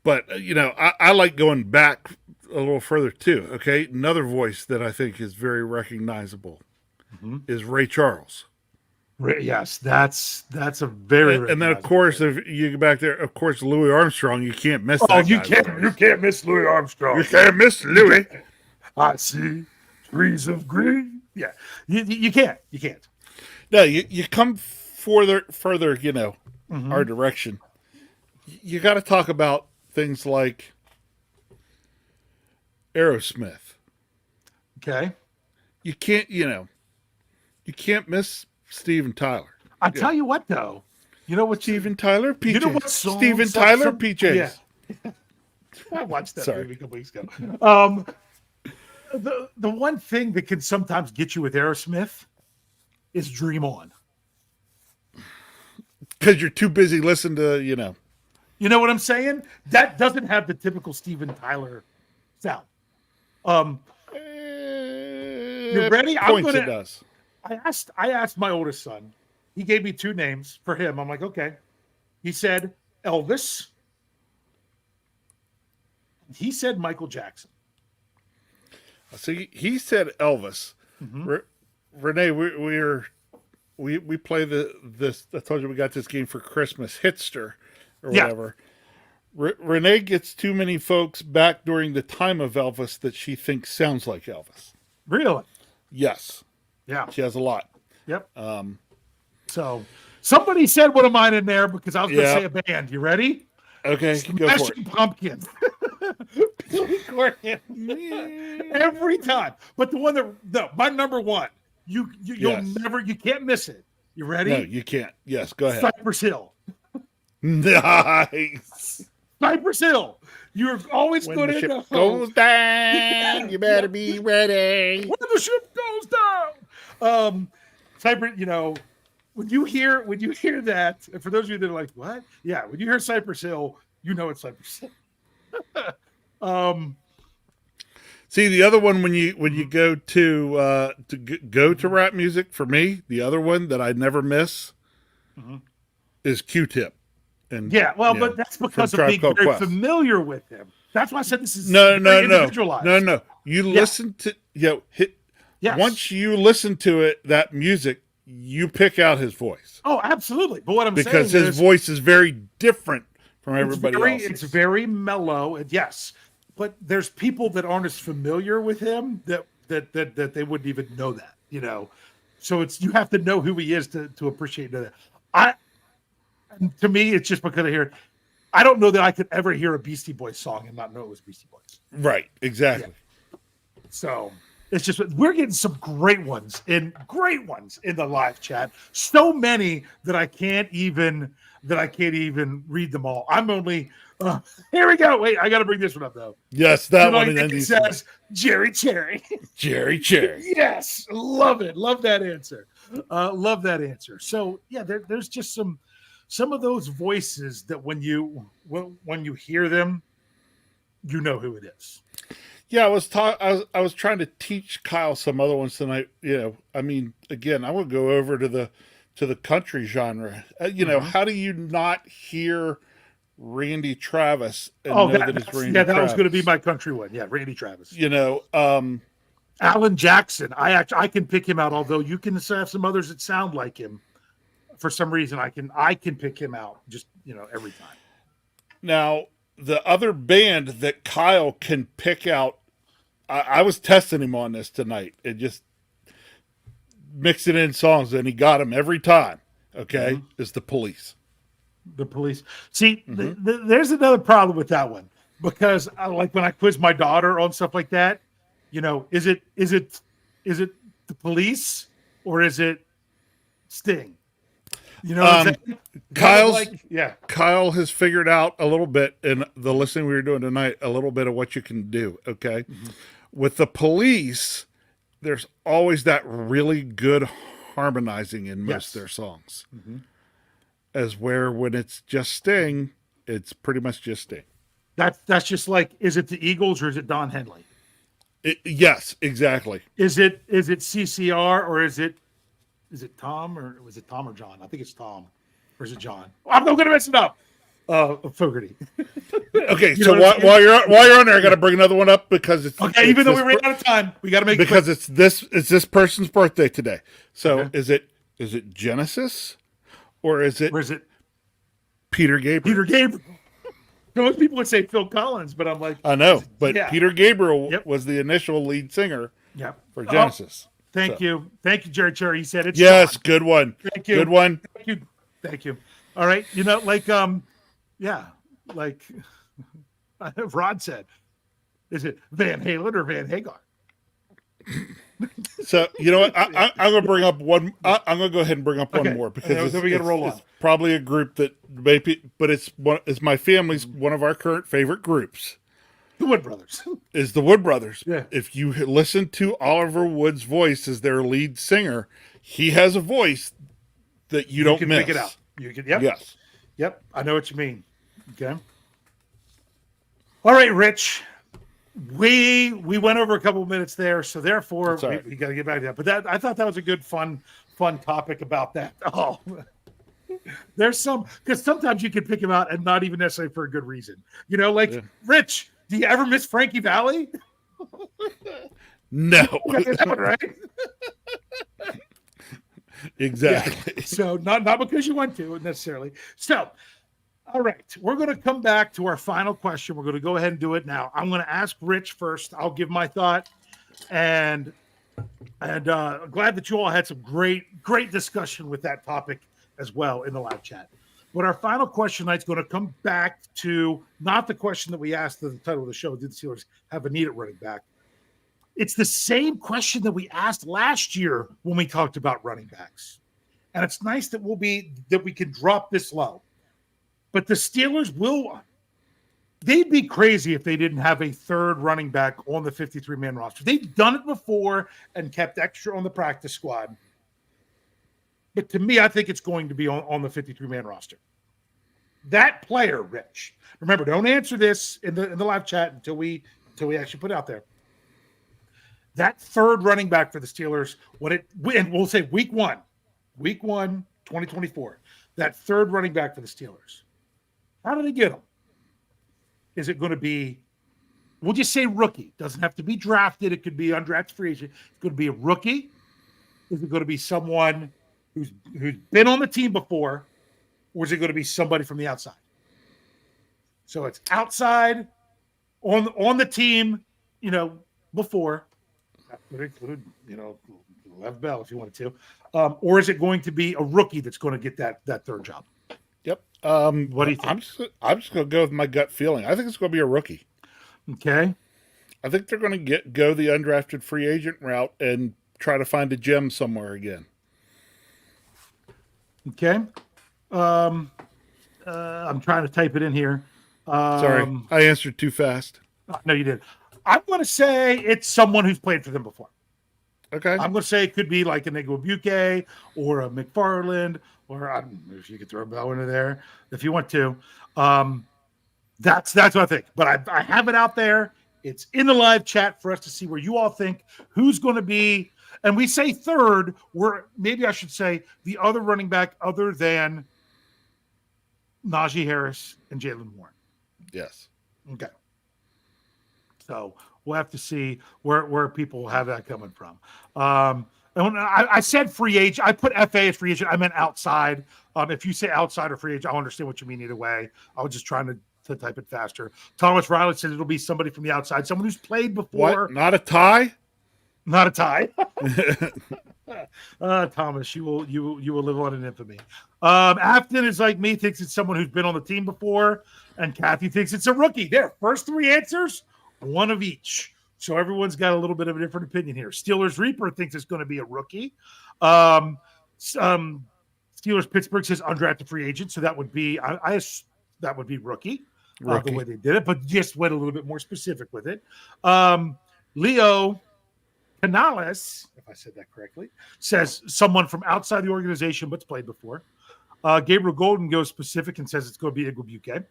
but, I like going back a little further too. Okay. Another voice that I think is very recognizable is Ray Charles. Yes. That's a very, and then of course, if you go back there, of course, Louis Armstrong, you can't miss that. You can't miss Louis Armstrong. You can't miss Louis. I see trees of green. Yeah. You can't. No, you come further, our direction. You got to talk about things like Aerosmith. Okay. You can't miss Steven Tyler. I tell you what, though. You know what? Steven Tyler, PJs. You know what song? Steven Tyler, PJs. Yeah. I watched that movie a couple weeks ago. The one thing that can sometimes get you with Aerosmith is Dream On. Because you're too busy listening to, You know what I'm saying? That doesn't have the typical Steven Tyler sound. You ready? It does. I asked my oldest son. He gave me two names for him. I'm like, okay. He said Elvis. He said Michael Jackson. So he said Elvis. Renee, we play this. I told you we got this game for Christmas, Hitster or whatever. Renee gets too many folks back during the time of Elvis that she thinks sounds like Elvis. Really? Yes. Yeah. She has a lot. Yep. So somebody said one of mine in there because I was going to say a band. You ready? Okay, go for it. Pumpkins. Billy Corgan. Every time. But the one my number one. You'll never, you can't miss it. You ready? No, you can't. Yes, go ahead. Cypress Hill. Nice. Cypress Hill. You're always when going the to ship goes down, you better be ready. When the ship goes down. Cypress, when you hear that, and for those of you that are like, what? Yeah, when you hear Cypress Hill, you know it's Cypress Hill. See, the other one when you go to rap music, for me, the other one that I never miss is Q-Tip. And but that's because of being very familiar with him. That's why I said this is individualized. No. You listen to once you listen to it, that music, you pick out his voice. Oh, absolutely. But what I'm saying because his voice is very different from everybody else. It's very mellow, and yes. but there's people that aren't as familiar with him that they wouldn't even know that, So you have to know who he is to appreciate that. To me, it's just because I hear it. I don't know that I could ever hear a Beastie Boys song and not know it was Beastie Boys. Right, exactly. Yeah. So it's just we're getting some great ones in the live chat. So many that I can't even read them all. I'm only here we go. Wait, I got to bring this one up though. Yes, that one. It says Jerry Cherry. Jerry Cherry. Yes, love it. Love that answer. Love that answer. So yeah, there's just some of those voices that when you hear them, you know who it is. Yeah, I was trying to teach Kyle some other ones tonight. I mean, again, I would go over to the country genre. How do you not hear Randy Travis and know that it's Randy Travis? That was going to be my country one. Yeah, Randy Travis. Alan Jackson. I can pick him out, although you can have some others that sound like him. For some reason, I can pick him out just every time. Now, the other band that Kyle can pick out, I was testing him on this tonight and just mixing in songs, and he got them every time. Okay, is The Police. The Police. See, there's another problem with that one because like when I quiz my daughter on stuff like that, is it The Police or is it Sting? Kyle has figured out a little bit in the listening we were doing tonight, a little bit of what you can do. Okay. With The Police, there's always that really good harmonizing in most of their songs. As where when it's just Sting, it's pretty much just Sting. That's just like, is it the Eagles or is it Don Henley? Yes, exactly. Is it CCR or is it Tom or was it Tom or John? I think it's Tom. Or is it John? I'm going to mess it up. Fogarty. Okay, so while you're on there, I got to bring another one up because it's okay. Even though we ran out of time, we got to make because it's this person's birthday today. So is it Genesis or is it Peter Gabriel? Peter Gabriel. Most people would say Phil Collins, but I'm like, I know, but Peter Gabriel was the initial lead singer. For Genesis. Thank you, Jerry Cherry. He said it's yes, John. Good one. Thank you. Good one. Thank you. All right, like Rod said, is it Van Halen or Van Hagar? So you know what? I'm going to bring up one. I'm going to go ahead and bring up one more because we got to roll on. It's probably a group that maybe, but it's my family's one of our current favorite groups. The Wood Brothers. Is the Wood Brothers. Yeah. If you listen to Oliver Wood's voice as their lead singer, he has a voice that you don't miss. Pick it out. You can. Yep. Yes. Yep. I know what you mean. Okay. All right, Rich. We went over a couple of minutes there, so therefore we got to get back to that. But I thought that was a good, fun topic about that. Oh, there's because sometimes you can pick him out and not even necessarily for a good reason. Rich. Do you ever miss Frankie Valli? No. That one, right? Exactly. Yeah. So not because you want to necessarily. So, all right, we're going to come back to our final question. We're going to go ahead and do it now. I'm going to ask Rich first. I'll give my thought, and glad that you all had some great discussion with that topic as well in the live chat. But our final question tonight is going to come back to not the question that we asked in the title of the show, did the Steelers have a need at running back? It's the same question that we asked last year when we talked about running backs. And it's nice that we can drop this low. But the Steelers they'd be crazy if they didn't have a third running back on the 53-man roster. They've done it before and kept extra on the practice squad. But to me, I think it's going to be on the 53-man roster. That player, Rich. Remember, don't answer this in the live chat until we actually put it out there. That third running back for the Steelers, and we'll say week one, 2024. That third running back for the Steelers. How do they get him? Is it going to be? We'll just say rookie. Doesn't have to be drafted. It could be undrafted free agent. It's going to be a rookie. Is it going to be someone who's been on the team before, or is it going to be somebody from the outside? So it's outside on the team, before that would include, Lev Bell if you wanted to, or is it going to be a rookie that's going to get that third job? Yep. What do you think? I'm just going to go with my gut feeling. I think it's going to be a rookie. Okay. I think they're going to go the undrafted free agent route and try to find a gem somewhere again. Okay. I'm trying to type it in here. Sorry, I answered too fast. No, you did. I'm going to say it's someone who's played for them before. Okay. I'm going to say it could be like a Igwebuike or a McFarland, or I don't know if you could throw a Bell into there if you want to. That's what I think. But I have it out there. It's in the live chat for us to see where you all think who's going to be. And we say third, maybe I should say the other running back other than Najee Harris and Jalen Warren. Yes. Okay. So we'll have to see where people have that coming from. And when I said free agent, I put FA as free agent. I meant outside. If you say outside or free agent, I'll understand what you mean either way. I was just trying to type it faster. Thomas Riley said it'll be somebody from the outside, someone who's played before. What? Not a tie? Not a tie. Thomas, you will live on in infamy. Afton is like me, thinks it's someone who's been on the team before, and Kathy thinks it's a rookie. There, first three answers, one of each. So everyone's got a little bit of a different opinion here. Steelers Reaper thinks it's going to be a rookie. Steelers Pittsburgh says undrafted free agent, so that would be that would be rookie. The way they did it, but just went a little bit more specific with it. Leo Canales, if I said that correctly, says someone from outside the organization but's played before. Gabriel Golden goes specific and says it's going to be Igwebuike.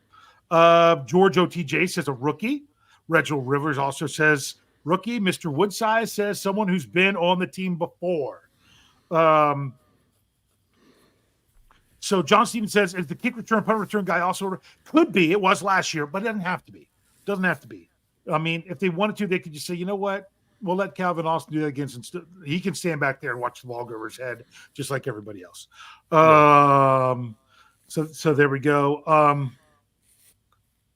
George OTJ says a rookie. Reginald Rivers also says rookie. Mr. Woodsize says someone who's been on the team before. So John Stevens says, is the kick return, punt return guy also could be? It was last year, but it doesn't have to be. Doesn't have to be. I mean, if they wanted to, they could just say, you know what? We'll let Calvin Austin do that against. He can stand back there and watch the ball go over his head, just like everybody else. So there we go.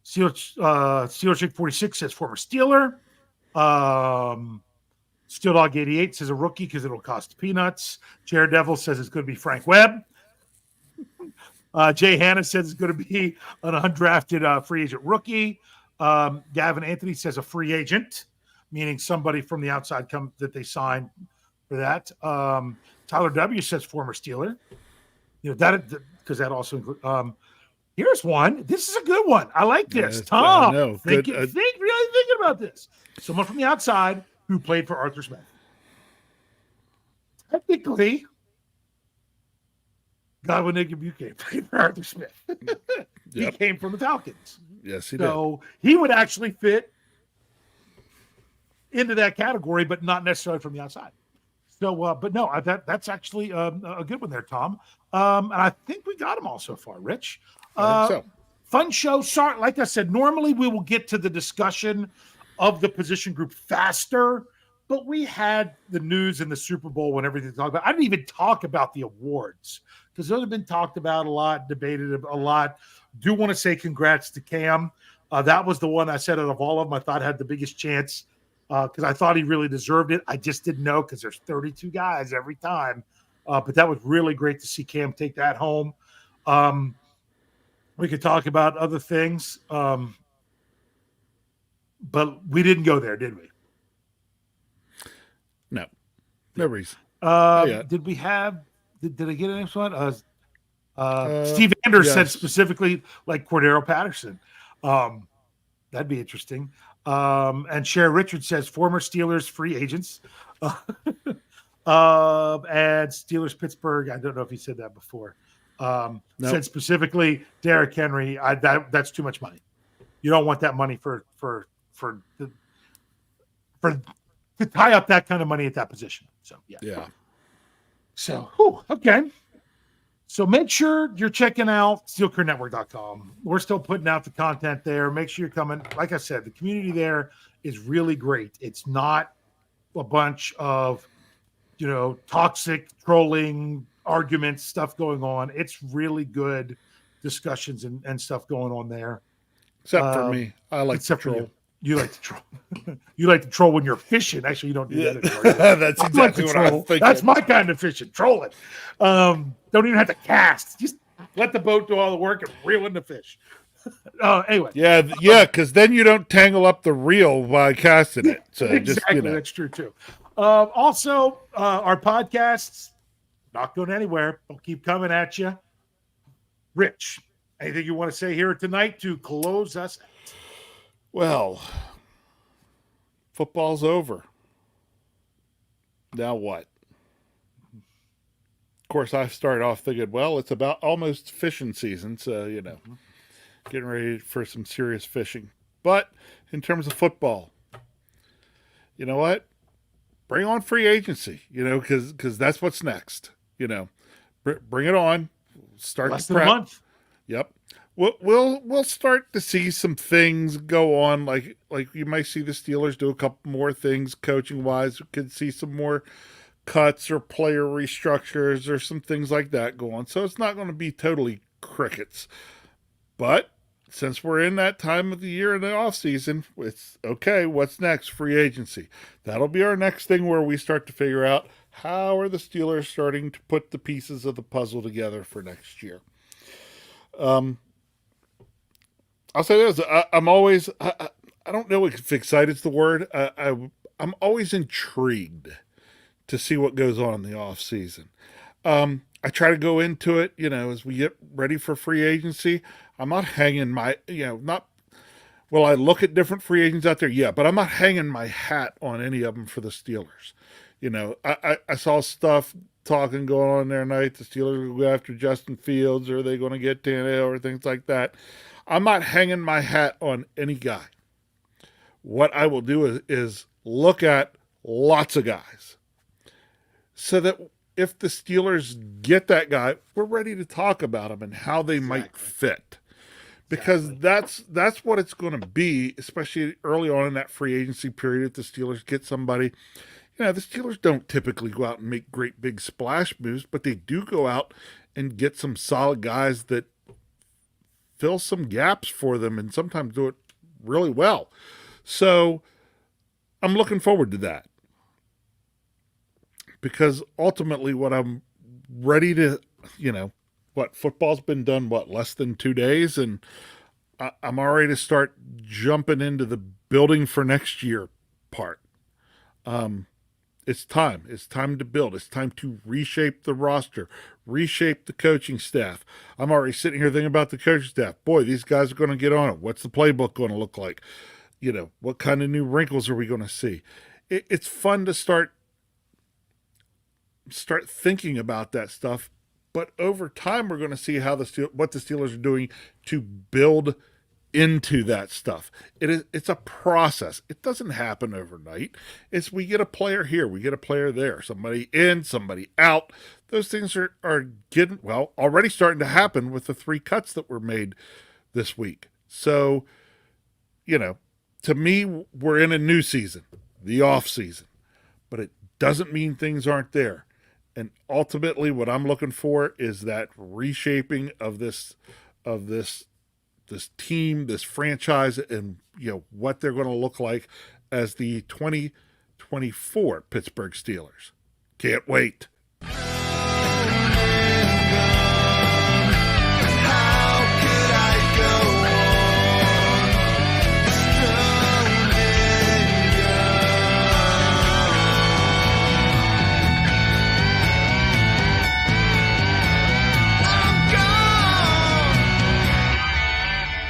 Steeler Chick 46 says former Steeler. Steel Dog 88 says a rookie because it'll cost peanuts. Jared Devil says it's going to be Frank Webb. Jay Hanna says it's going to be an undrafted free agent rookie. Gavin Anthony says a free agent, meaning somebody from the outside that they signed for that. Tyler W says former Steeler. That because that also includes. Here's one. This is a good one. I like this. Yes, Tom, really thinking about this. Someone from the outside who played for Arthur Smith. Technically, Godwin Igwebuike played for Arthur Smith. He came from the Falcons. Yes, he did. So he would actually fit into that category, but not necessarily from the outside. So, but no, that's actually a good one there, Tom. And I think we got them all so far, Rich. I think so. Fun show. Sorry, like I said, normally we will get to the discussion of the position group faster, but we had the news and the Super Bowl and everything to talk about. I didn't even talk about the awards because those have been talked about a lot, debated a lot. Do want to say congrats to Cam. That was the one I said out of all of them I thought had the biggest chance because I thought he really deserved it. I just didn't know because there's 32 guys every time. But that was really great to see Cam take that home. We could talk about other things, but we didn't go there, did we? No reason. Did we have? Did I get an next one? Steve Anders said specifically like Cordero Patterson. That'd be interesting. And Cher Richards says former Steelers free agents. And Steelers Pittsburgh. I don't know if he said that before. Said specifically Derrick Henry. That's too much money. You don't want that money for to tie up that kind of money at that position. So yeah. So okay. So make sure you're checking out SteelCareerNetwork.com. We're still putting out the content there. Make sure you're coming. Like I said, the community there is really great. It's not a bunch of toxic trolling arguments, stuff going on. It's really good discussions and stuff going on there. Except for me. I like to troll. You like to troll. You like to troll when you're fishing. Actually, you don't do that anymore. That's exactly what I'm thinking. That's my kind of fishing. Trolling. Don't even have to cast. Just let the boat do all the work and reel in the fish. Anyway. Yeah, because then you don't tangle up the reel by casting it. So exactly, that's true too. Also, our podcasts not going anywhere. They'll keep coming at you. Rich, anything you want to say here tonight to close us out? Well, football's over. Now what? Of course, I started off thinking, well, it's about almost fishing season, so, getting ready for some serious fishing. But in terms of football, you know what? Bring on free agency, because that's what's next. Bring it on. Start less than a month. Yep. We'll start to see some things go on, like you might see the Steelers do a couple more things coaching wise. We could see some more cuts or player restructures or some things like that go on. So it's not going to be totally crickets. But since we're in that time of the year in the off season, it's okay. What's next? Free agency. That'll be our next thing where we start to figure out how are the Steelers starting to put the pieces of the puzzle together for next year. I'll say this: I'm always, I don't know if excited's the word. I'm always intrigued to see what goes on in the off season. I try to go into it, as we get ready for free agency. I'm not hanging my, I look at different free agents out there, yeah, but I'm not hanging my hat on any of them for the Steelers. I saw stuff talking going on there tonight. The Steelers will go after Justin Fields, or are they going to get Tannehill or things like that. I'm not hanging my hat on any guy. What I will do is look at lots of guys so that if the Steelers get that guy, we're ready to talk about him and how they might fit. Because that's what it's going to be, especially early on in that free agency period. If the Steelers get somebody, the Steelers don't typically go out and make great big splash moves, but they do go out and get some solid guys that fill some gaps for them and sometimes do it really well. So I'm looking forward to that. Because ultimately what I'm ready to, football's been done, less than 2 days, and I'm already to start jumping into the building for next year part. It's time. It's time to build. It's time to reshape the roster, reshape the coaching staff. I'm already sitting here thinking about the coaching staff. Boy, these guys are going to get on it. What's the playbook going to look like? What kind of new wrinkles are we going to see? It's fun to start thinking about that stuff. But over time, we're going to see how what the Steelers are doing to build into that stuff. It's a process. It doesn't happen overnight. We get a player here, we get a player there, somebody in, somebody out. Those things are already starting to happen with the 3 cuts that were made this week. So, to me, we're in a new season, the off season, but it doesn't mean things aren't there. And ultimately what I'm looking for is that reshaping of this team, this franchise, and what they're going to look like as the 2024 Pittsburgh Steelers. Can't wait.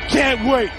Can't wait.